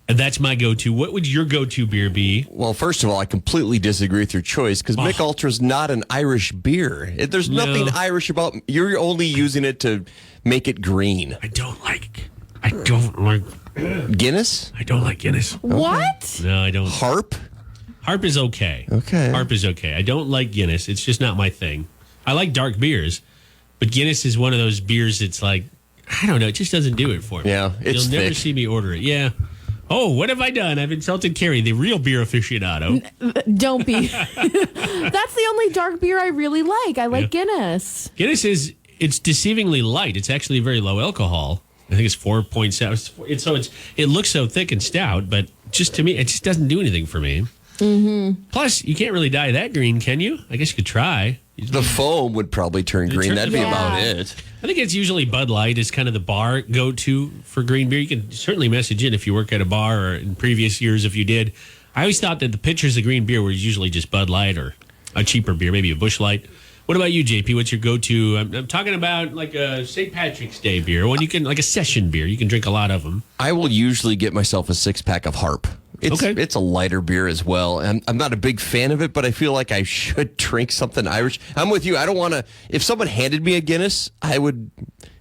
and that's my go-to. What would your go-to beer be? Well, first of all, I completely disagree with your choice, because Mick Ultra is not an Irish beer. There's nothing Irish about. You're only using it to make it green. I don't like Guinness? I don't like Guinness. What? No, I don't. Harp? Harp is okay. Okay. Harp is okay. I don't like Guinness. It's just not my thing. I like dark beers, but Guinness is one of those beers that's like, I don't know, it just doesn't do it for me. Yeah, it's You'll never thick. see me order it. Yeah. Oh, what have I done? I've insulted Carrie, the real beer aficionado. Don't be. That's the only dark beer I really like. I like Guinness. Guinness it's deceivingly light. It's actually very low alcohol. I think it's 4.7. It looks so thick and stout, but just to me, it just doesn't do anything for me. Mm-hmm. Plus, you can't really dye that green, can you? I guess you could try. The foam would probably turn green. That'd be about it. I think it's usually Bud Light is kind of the bar go-to for green beer. You can certainly message in if you work at a bar, or in previous years if you did. I always thought that the pitchers of green beer were usually just Bud Light or a cheaper beer, maybe a Busch Light. What about you, JP? What's your go-to? I'm talking about like a St. Patrick's Day beer, one you can, like a session beer. You can drink a lot of them. I will usually get myself a 6-pack of Harp. It's a lighter beer as well. And I'm not a big fan of it, but I feel like I should drink something Irish. I'm with you. I don't want to. If someone handed me a Guinness, I would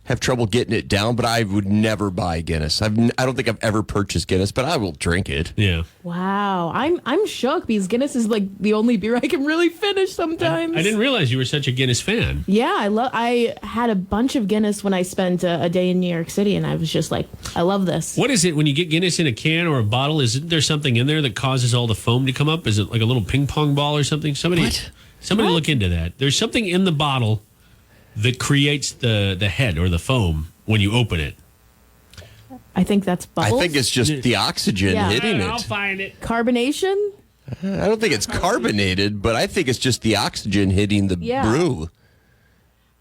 have trouble getting it down, but I would never buy Guinness. I don't think I've ever purchased Guinness, but I will drink it. Yeah. Wow. I'm shook because Guinness is like the only beer I can really finish sometimes. I didn't realize you were such a Guinness fan. Yeah, I had a bunch of Guinness when I spent a day in New York City, and I was just like, I love this. What is it when you get Guinness in a can or a bottle? Isn't there something in there that causes all the foam to come up? Is it like a little ping pong ball or something? Somebody look into that. There's something in the bottle that creates the head or the foam when you open it. I think that's bubbles. I think it's just the oxygen hitting I'll it. find it. Carbonation? I don't think it's carbonated, but I think it's just the oxygen hitting the brew.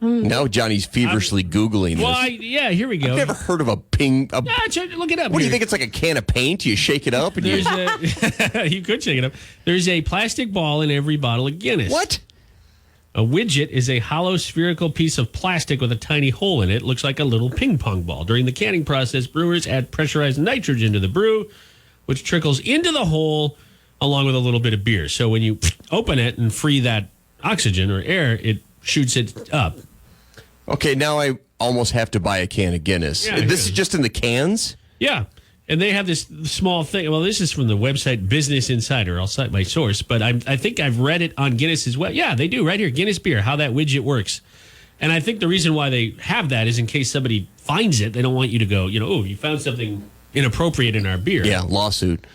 Now Johnny's feverishly Googling this. Well, here we go. I've never heard of a ping. Look it up. What do you think? It's like a can of paint? You shake it up and You could shake it up. There's a plastic ball in every bottle of Guinness. What? A widget is a hollow spherical piece of plastic with a tiny hole in it. Looks like a little ping pong ball. During the canning process, brewers add pressurized nitrogen to the brew, which trickles into the hole along with a little bit of beer. So when you open it and free that oxygen or air, it shoots it up. Okay, now I almost have to buy a can of Guinness. Yeah, this is just in the cans? Yeah. And they have this small thing. Well, this is from the website Business Insider. I'll cite my source, but I think I've read it on Guinness as well. Yeah, they do right here. Guinness beer, how that widget works. And I think the reason why they have that is in case somebody finds it, they don't want you to go, oh, you found something inappropriate in our beer. Yeah, lawsuit.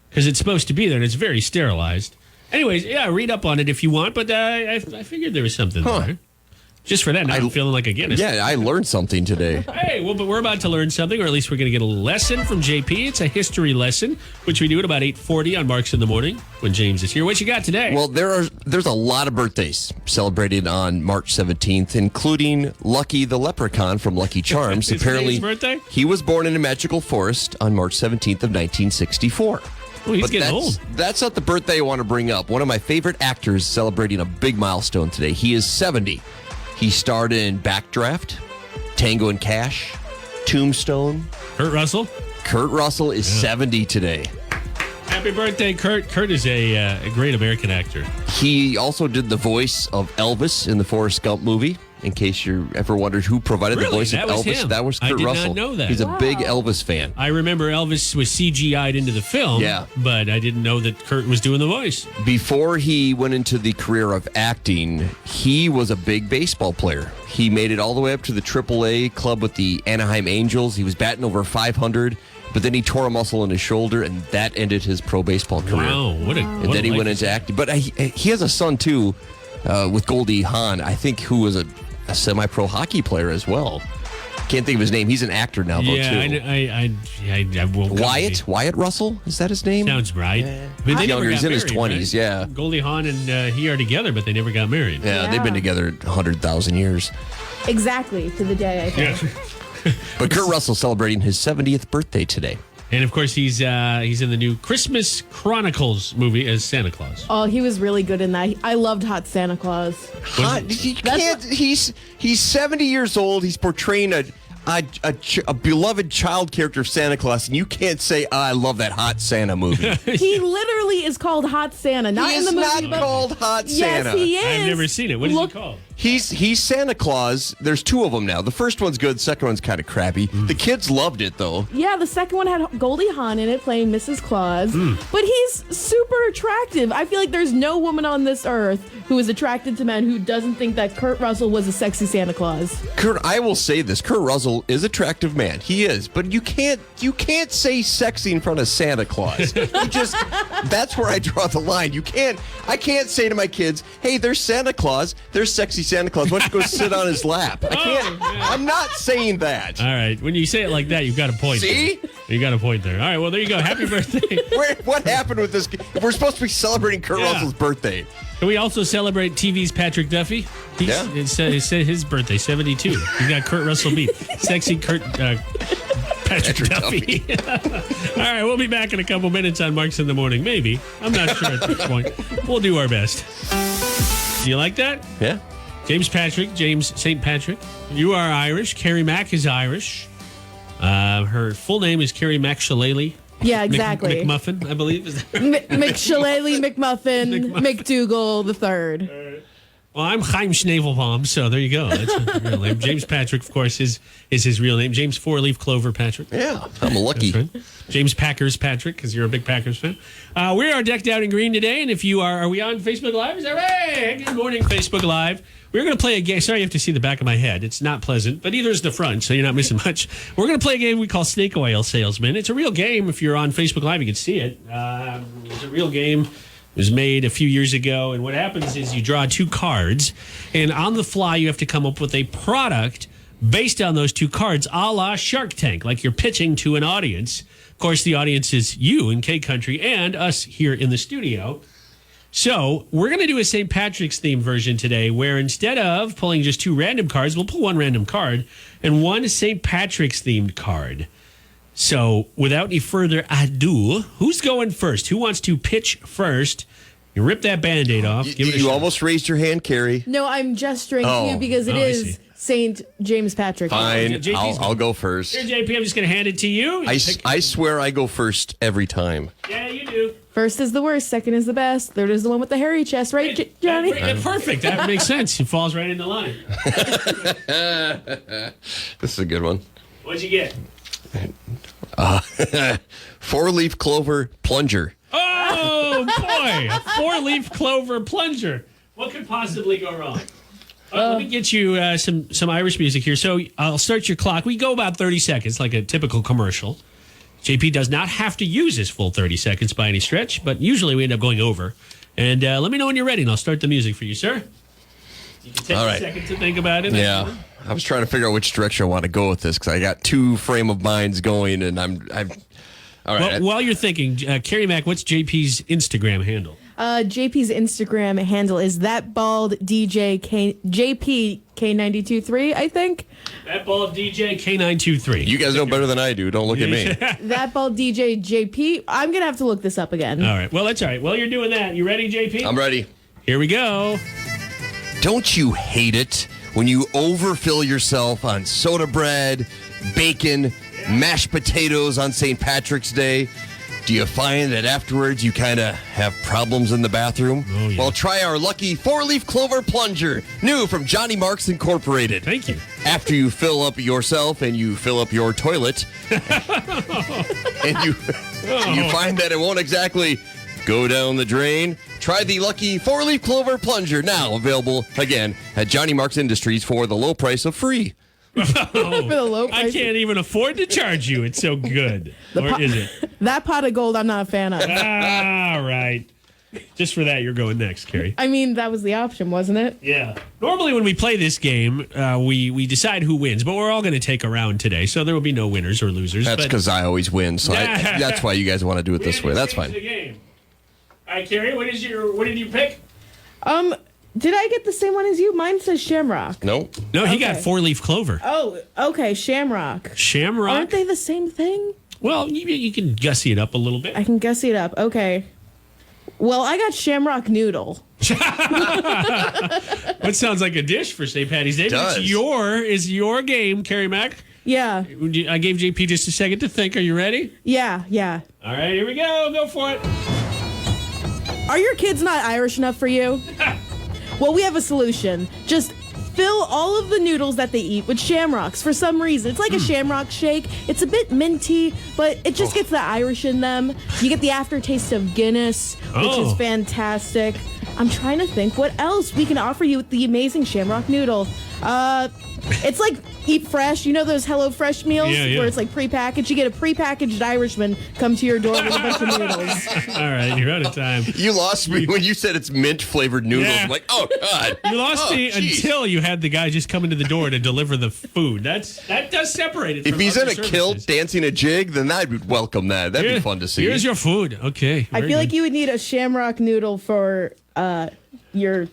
Because it's supposed to be there and it's very sterilized. Anyways, yeah, read up on it if you want, but I figured there was something there. Just for that, now I'm feeling like a Guinness. Yeah, I learned something today. Hey, well, but we're about to learn something, or at least we're going to get a lesson from JP. It's a history lesson, which we do at about 8:40 on Marks in the Morning when James is here. What you got today? Well, there's a lot of birthdays celebrated on March 17th, including Lucky the Leprechaun from Lucky Charms. Apparently, his birthday? He was born in a magical forest on March 17th of 1964. Oh, he's getting old. That's not the birthday I want to bring up. One of my favorite actors celebrating a big milestone today. He is 70. He starred in Backdraft, Tango and Cash, Tombstone. Kurt Russell? Kurt Russell is 70 today. Happy birthday, Kurt. Kurt is a great American actor. He also did the voice of Elvis in the Forrest Gump movie. In case you ever wondered who provided the Really? voice of That was Elvis, him. that was I Kurt did not Russell. know that. He's a Wow. big Elvis fan. I remember Elvis was CGI'd into the film. Yeah. But I didn't know that Kurt was doing the voice. Before he went into the career of acting, he was a big baseball player. He made it all the way up to the AAA club with the Anaheim Angels. He was batting over 500, but then he tore a muscle in his shoulder, and that ended his pro baseball career. Wow. And then he went into acting. But he has a son, too, with Goldie Hawn, I think, who was a semi-pro hockey player as well. Can't think of his name. He's an actor now, though, too. I will. Wyatt Russell? Is that his name? Sounds right. But He's they never younger. He's got in his married, 20s, right? yeah. Goldie Hawn and he are together, but they never got married. Yeah, they've been together 100,000 years. Exactly, to the day, I think. But Kurt Russell celebrating his 70th birthday today. And of course, he's in the new Christmas Chronicles movie as Santa Claus. Oh, he was really good in that. I loved Hot Santa Claus. He's 70 years old. He's portraying a beloved child character of Santa Claus, and you can't say, I love that Hot Santa movie. He literally is called Hot Santa, not He in the is movie. not but called Hot yes, Santa. he is. I've never seen it. What is Look, he called? He's Santa Claus. There's two of them now. The first one's good. Second one's kind of crappy. The kids loved it, though. Yeah, the second one had Goldie Hawn in it playing Mrs. Claus, but he's super attractive. I feel like there's no woman on this earth who is attracted to men who doesn't think that Kurt Russell was a sexy Santa Claus. I will say this: Kurt Russell is an attractive man. He is, but you can't say sexy in front of Santa Claus. That's where I draw the line. I can't say to my kids, "Hey, there's Santa Claus. There's sexy Santa Claus. Why don't you go sit on his lap?" I can't. I'm not saying that. All right. When you say it like that, you've got a point. See? There. You got a point there. All right. Well, there you go. Happy birthday. What happened with this? We're supposed to be celebrating Kurt Russell's birthday. Can we also celebrate TV's Patrick Duffy? It's his birthday, 72. You got Kurt Russell beat. Sexy Patrick Duffy. All right, we'll be back in a couple minutes on Marks in the Morning. Maybe. I'm not sure at this point. We'll do our best. Do you like that? Yeah. James St. Patrick. You are Irish. Carrie Mack is Irish. Her full name is Carrie Mack Shillelagh. Yeah, exactly. McMuffin, I believe. Is that McShillelagh, McMuffin, McDougal the third. Well, I'm Chaim Schnevelbaum, so there you go. That's her real name. James Patrick, of course, is his real name. James Four-Leaf Clover Patrick. Yeah, I'm lucky. That's right. James Packers Patrick, because you're a big Packers fan. We are decked out in green today, and if you are we on Facebook Live? Is that right? Good morning, Facebook Live. We're going to play a game. Sorry you have to see the back of my head. It's not pleasant, but either is the front, so you're not missing much. We're going to play a game we call Snake Oil Salesman. It's a real game. If you're on Facebook Live, you can see it. It's a real game. It was made a few years ago, and what happens is you draw two cards, and on the fly, you have to come up with a product based on those two cards, a la Shark Tank, like you're pitching to an audience. Of course, the audience is you in K-Country and us here in the studio. So we're going to do a St. Patrick's themed version today where instead of pulling just two random cards, we'll pull one random card and one St. Patrick's themed card. So without any further ado, who's going first? Who wants to pitch first? You rip that Band-Aid off. Give it a You shot. almost raised your hand, Carrie. No, I'm gesturing to you because it I is see. St. James Patrick. Fine, JP's I'll go first. Here, JP, I'm just going to hand it to you. I swear I go first every time. Yeah, you do. First is the worst, second is the best, third is the one with the hairy chest, right, Johnny? Perfect. That makes sense. It falls right into line. This is a good one. What'd you get? 4-leaf clover plunger. Oh, boy. A 4-leaf clover plunger. What could possibly go wrong? Let me get you some Irish music here. So I'll start your clock. We go about 30 seconds, like a typical commercial. JP does not have to use his full 30 seconds by any stretch, but usually we end up going over. And let me know when you're ready, and I'll start the music for you, sir. You can take All a right. second to think about it. Yeah. I was trying to figure out which direction I want to go with this because I got two frame of minds going, and I'm all right. Well, while you're thinking, Carrie Mack, what's JP's Instagram handle? JP's Instagram handle is JP K923, I think. That bald DJ K923. You guys know better than I do. Don't look at me. That bald DJ JP. I'm gonna have to look this up again. All right. Well, that's all right. While you're doing that, you ready, JP? I'm ready. Here we go. Don't you hate it when you overfill yourself on soda bread, bacon, mashed potatoes on St. Patrick's Day? Do you find that afterwards you kind of have problems in the bathroom? Oh, yeah. Well, try our lucky 4-leaf clover plunger, new from Johnny Marks Incorporated. Thank you. After you fill up yourself and you fill up your toilet, and you find that it won't exactly go down the drain, try the lucky 4-leaf clover plunger, now available again at Johnny Marks Industries for the low price of free. For the low I price. can't even afford to charge you. It's so good. Or is it? That pot of gold I'm not a fan of. All right. Just for that, you're going next, Carrie. I mean, that was the option, wasn't it? Yeah. Normally, when we play this game, we decide who wins, but we're all going to take a round today, so there will be no winners or losers. That's but because I always win, so that's why you guys want to do it this way. That's fine. The game. All right, Carrie, what did you pick? Did I get the same one as you? Mine says Shamrock. No. No, he got Okay. 4-leaf clover. Oh, okay, Shamrock. Shamrock. Aren't they the same thing? Well, you can gussy it up a little bit. I can guess it up. Okay. Well, I got Shamrock Noodle. That sounds like a dish for St. Patty's Day. Does. It's your game, Carrie Mack. Yeah, I gave JP just a second to think. Are you ready? yeah. All right, here we go. Go for it. Are your kids not Irish enough for you? Well, we have a solution. Just fill all of the noodles that they eat with shamrocks for some reason. It's like a shamrock shake. It's a bit minty, but it just gets the Irish in them. You get the aftertaste of Guinness, which is fantastic. I'm trying to think what else we can offer you with the amazing shamrock noodle. It's like Eat Fresh. You know those HelloFresh meals Yeah. where it's like prepackaged? You get a prepackaged Irishman come to your door with a bunch of noodles. All right, you're out of time. You lost me when you said it's mint-flavored noodles. Yeah. I'm like, oh, God. You lost me geez. until you had the guy just come into the door to deliver the food. That does separate it. If from he's in other a kilt services. dancing a jig, then I would welcome that. That'd be fun to see. Here's your food. Okay. I feel like you would need a shamrock noodle for your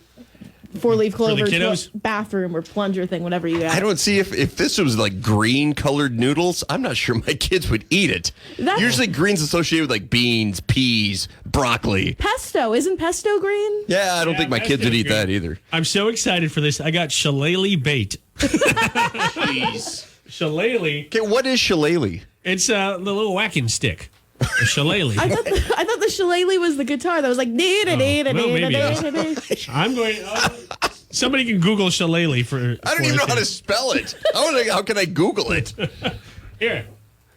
4-leaf clover kiddos? bathroom or plunger thing, whatever you got. I don't see if this was like green colored noodles, I'm not sure my kids would eat it. That's- Usually green's associated with like beans, peas, broccoli. Pesto. Isn't pesto green? Yeah, I don't think my kids would eat that either. I'm so excited for this. I got shillelagh bait. Please. Shillelagh. Okay, what is shillelagh? It's the little whacking stick. A shillelagh. I thought the shillelagh was the guitar that was like well, maybe I'm going. Somebody can Google shillelagh for. I don't even know how to spell it. How can I Google it? Here,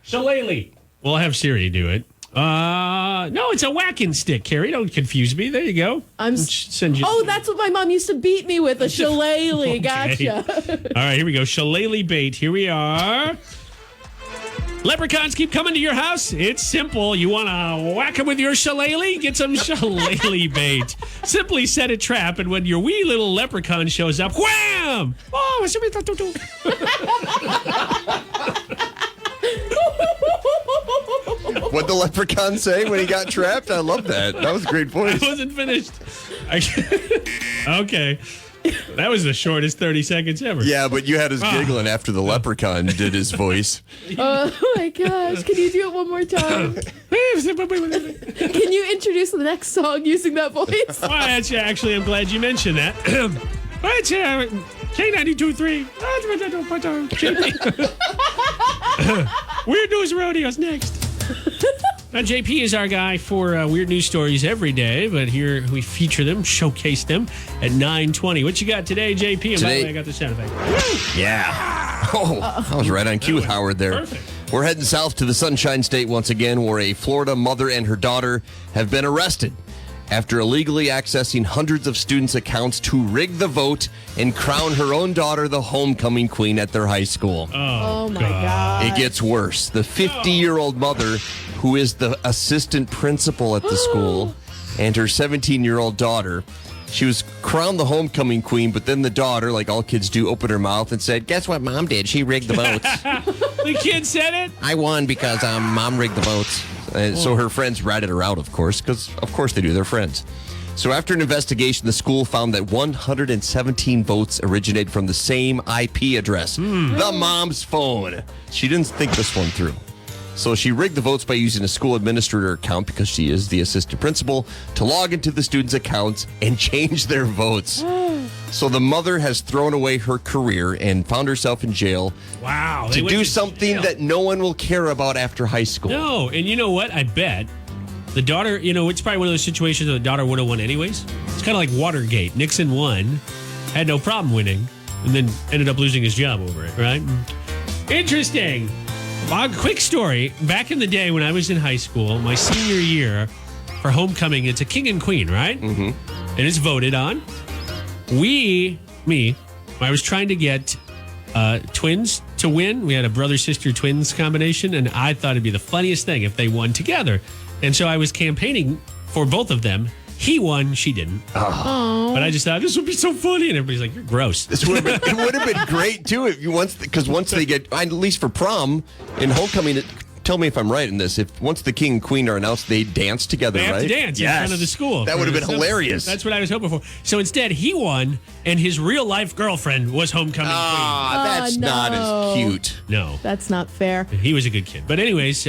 shillelagh. Well, I'll have Siri do it. No, it's a whacking stick, Carrie. Don't confuse me. There you go. Send you. Oh, that's what my mom used to beat me with, a shillelagh. Okay. Gotcha. All right, here we go. Shillelagh bait. Here we are. Leprechauns keep coming to your house. It's simple. You want to whack them with your shillelagh? Get some shillelagh bait. Simply set a trap, and when your wee little leprechaun shows up, wham! Oh, What'd the leprechaun say when he got trapped? I love that. That was a great voice. I wasn't finished. Okay. That was the shortest 30 seconds ever. Yeah, but you had us giggling after the leprechaun did his voice. Oh my gosh. Can you do it one more time? Can you introduce the next song using that voice? Well, actually, I'm glad you mentioned that. It's K92.3. Weird News Rodeo's next. Now, JP is our guy for weird news stories every day, but here we feature them, showcase them at 9:20. What you got today, JP? And by the way, I got the sound effect. Yeah. Oh, I was right on cue with Howard there. Perfect. We're heading south to the Sunshine State once again, where a Florida mother and her daughter have been arrested after illegally accessing hundreds of students' accounts to rig the vote and crown her own daughter the homecoming queen at their high school. Oh my God. It gets worse. The 50-year-old mother, who is the assistant principal at the school, and her 17-year-old daughter, she was crowned the homecoming queen, but then the daughter, like all kids do, opened her mouth and said, "Guess what Mom did? She rigged the votes." The kid said it? I won because Mom rigged the votes. And so her friends ratted her out, of course, because of course they do. They're friends. So after an investigation, the school found that 117 votes originated from the same IP address, the mom's phone. She didn't think this one through. So she rigged the votes by using a school administrator account, because she is the assistant principal, to log into the students' accounts and change their votes. So the mother has thrown away her career and found herself in jail Wow. to do something jail. that no one will care about after high school. No, and you know what? I bet The daughter, it's probably one of those situations where the daughter would have won anyways. It's kind of like Watergate. Nixon won, had no problem winning, and then ended up losing his job over it, right? Interesting. A quick story. Back in the day when I was in high school, my senior year, for homecoming, it's a king and queen, right? Mm-hmm. And it's voted on. I was trying to get twins to win. We had a brother-sister twins combination, and I thought it'd be the funniest thing if they won together. And so I was campaigning for both of them. He won, she didn't. Oh. But I just thought, this would be so funny. And everybody's like, you're gross. It would have been great, too, if once they get, at least for prom, in homecoming, tell me if I'm right in this. If once the king and queen are announced, they dance together, right? They have to dance in front of the school. That would have been hilarious. That's what I was hoping for. So instead, he won, and his real-life girlfriend was homecoming queen. That's not as cute. No. That's not fair. He was a good kid. But anyways,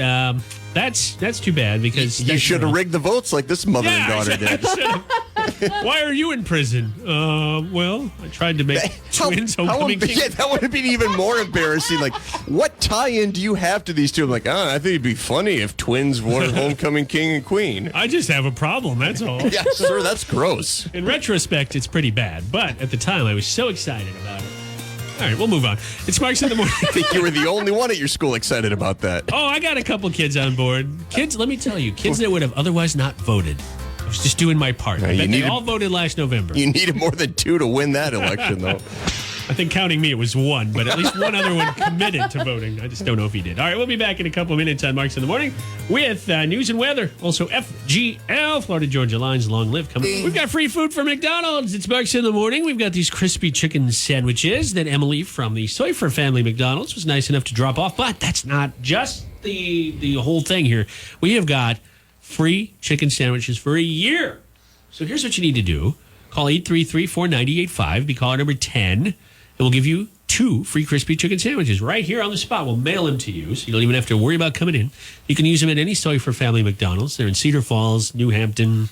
that's too bad because... You should have rigged the votes like this mother and daughter did. Why are you in prison? Well, I tried to make twins homecoming king. Yeah, that would have been even more embarrassing. Like, what tie-in do you have to these two? I'm like, I think it'd be funny if twins were homecoming king and queen. I just have a problem, that's all. Yeah, sir, that's gross. In retrospect, it's pretty bad. But at the time, I was so excited about it. All right, we'll move on. It's Marks in the Morning. I think you were the only one at your school excited about that. Oh, I got a couple kids on board. Kids, let me tell you, kids that would have otherwise not voted. I was just doing my part. They all voted last November. You needed more than 2 to win that election, though. I think counting me, it was 1, but at least one other one committed to voting. I just don't know if he did. All right, we'll be back in a couple of minutes on Marks in the Morning with news and weather. Also, FGL, Florida Georgia Lines, long live coming. We've got free food from McDonald's. It's Marks in the Morning. We've got these crispy chicken sandwiches that Emily from the Soifer family McDonald's was nice enough to drop off. But that's not just the whole thing here. We have got free chicken sandwiches for a year. So here's what you need to do. Call 833-490-85. Be caller number 10. And we'll give you 2 free crispy chicken sandwiches right here on the spot. We'll mail them to you, so you don't even have to worry about coming in. You can use them at any Soifer family McDonald's. They're in Cedar Falls, New Hampton,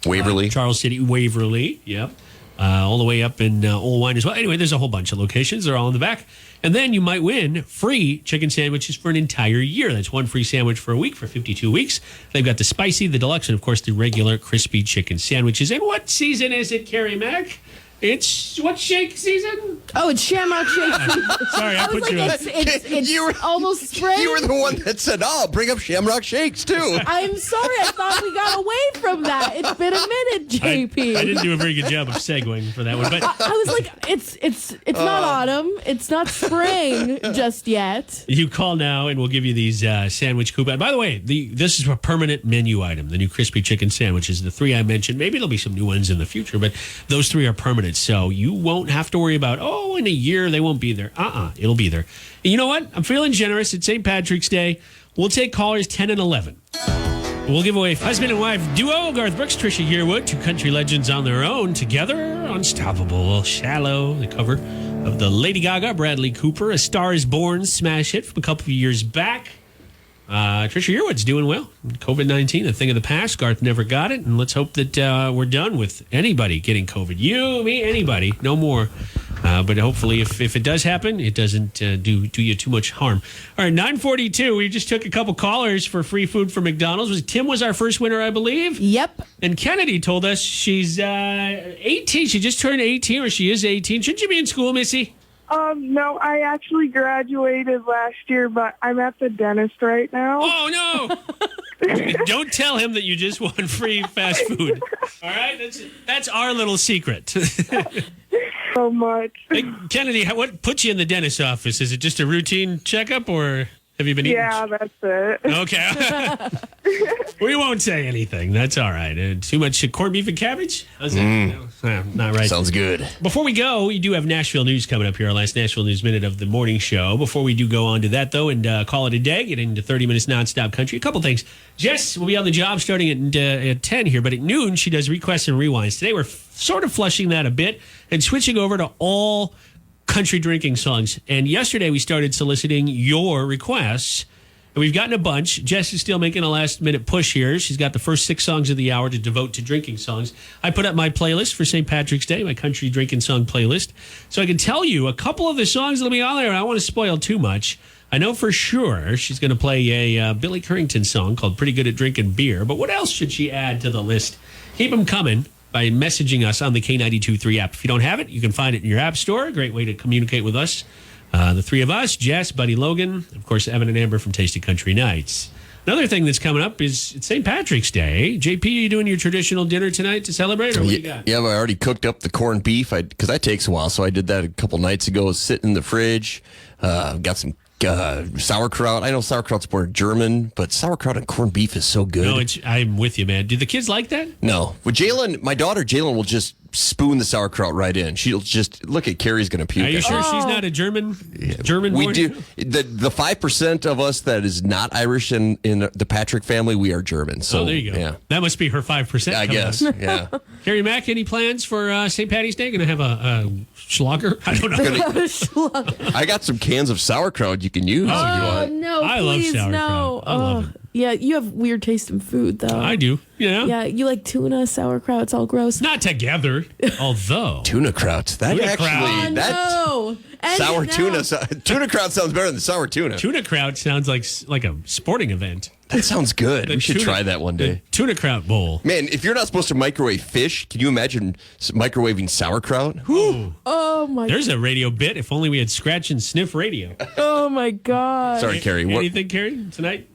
Waverly, Charles City, Waverly. Yep. All the way up in Old Wine as well. Anyway, there's a whole bunch of locations. They're all in the back. And then you might win free chicken sandwiches for an entire year. That's 1 free sandwich for a week for 52 weeks. They've got the spicy, the deluxe, and, of course, the regular crispy chicken sandwiches. And what season is it, Carrie Mack? It's what shake season? Oh, it's Shamrock Shake season. Sorry, I put you on. It's almost spring. You were the one that said, bring up Shamrock Shakes, too. I'm sorry. I thought we got away from that. It's been a minute, JP. I didn't do a very good job of segueing for that one. But I was like, it's not autumn. It's not spring just yet. You call now, and we'll give you these sandwich coupons. By the way, this is a permanent menu item, the new crispy chicken sandwiches. The 3 I mentioned, maybe there'll be some new ones in the future, but those 3 are permanent. So you won't have to worry about, in a year they won't be there. It'll be there. And you know what? I'm feeling generous. It's St. Patrick's Day. We'll take callers 10 and 11. We'll give away husband and wife duo, Garth Brooks, Trisha Yearwood, 2 country legends on their own, together, unstoppable, Shallow, the cover of the Lady Gaga, Bradley Cooper, A Star Is Born smash hit from a couple of years back. Trisha Yearwood's doing well. COVID-19, a thing of the past. Garth never got it, and let's hope that we're done with anybody getting COVID. You, me, anybody, no more. But hopefully, if it does happen, it doesn't do you too much harm. All right, 9:42. We just took a couple callers for free food from McDonald's. Tim was our first winner, I believe. Yep. And Kennedy told us she's 18. She just turned 18, or she is 18. Shouldn't you be in school, Missy? No, I actually graduated last year, but I'm at the dentist right now. Oh, no. Don't tell him that you just won free fast food. All right? That's our little secret. So much. Hey, Kennedy, what put you in the dentist's office? Is it just a routine checkup, or have you been eating? Yeah, that's it. Okay. We won't say anything. That's all right. Too much corned beef and cabbage? How's that? No, not right. Sounds good. Before we go, we do have Nashville News coming up here, our last Nashville News Minute of the morning show. Before we do go on to that, though, and call it a day, get into 30 minutes nonstop country, a couple things. Jess will be on the job starting at 10 here, but at noon, she does requests and rewinds. Today, we're sort of flushing that a bit and switching over to all country drinking songs. And yesterday, we started soliciting your requests. And we've gotten a bunch. Jess is still making a last-minute push here. She's got the first 6 songs of the hour to devote to drinking songs. I put up my playlist for St. Patrick's Day, my country drinking song playlist. So I can tell you a couple of the songs that'll be on there, and I don't want to spoil too much. I know for sure she's going to play a Billy Currington song called Pretty Good at Drinking Beer. But what else should she add to the list? Keep them coming by messaging us on the K92.3 app. If you don't have it, you can find it in your app store. A great way to communicate with us. The three of us, Jess, Buddy Logan, of course, Evan and Amber from Tasty Country Nights. Another thing that's coming up is it's St. Patrick's Day. JP, are you doing your traditional dinner tonight to celebrate, or what do you got? Yeah, I already cooked up the corned beef because that takes a while. So I did that a couple nights ago. Sitting in the fridge. Got some sauerkraut. I know sauerkraut's more German, but sauerkraut and corned beef is so good. No, I'm with you, man. Do the kids like that? No. With Jalen, my daughter Jalen will just spoon the sauerkraut right in. She'll just look at Carrie's going to puke. Are you sure she's not a German? We do. The 5% of us that is not Irish in the Patrick family, we are German. So there you go. Yeah. That must be her 5%. I guess. Yeah. Carrie Mack, any plans for St. Patty's Day? Going to have a schlager? I don't know. I got some cans of sauerkraut you can use if you want. No, I love please, sauerkraut. no. I love it. Yeah, you have weird taste in food, though. I do. Yeah. Yeah, you like tuna, sauerkraut. It's all gross. Not together, although. Tuna kraut. That Tuna actually, kraut. Oh, that no. And sour now- tuna. Tuna kraut sounds better than sour tuna. Tuna kraut sounds like a sporting event. That sounds good. We should Tuna- try that one day. the Tuna kraut bowl. Man, if you're not supposed to microwave fish, can you imagine microwaving sauerkraut? Oh, my There's a radio bit. If only we had scratch and sniff radio. Oh, my God. Sorry, Carrie. What? Anything, Carrie, tonight?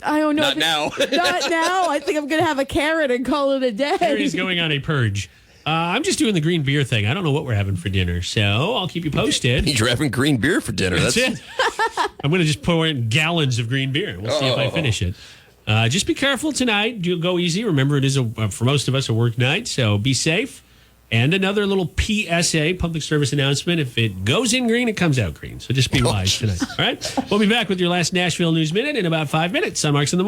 I don't know. Not now. Not now. I think I'm going to have a carrot and call it a day. Carrie's going on a purge. I'm just doing the green beer thing. I don't know what we're having for dinner, so I'll keep you posted. You're having green beer for dinner. That's it. I'm going to just pour in gallons of green beer. We'll see if I finish it. Just be careful tonight. Do go easy. Remember, it is, for most of us, a work night, so be safe. And another little PSA, public service announcement. If it goes in green, it comes out green. So just be wise tonight. All right? We'll be back with your last Nashville News Minute in about 5 minutes on Marks in the Morning.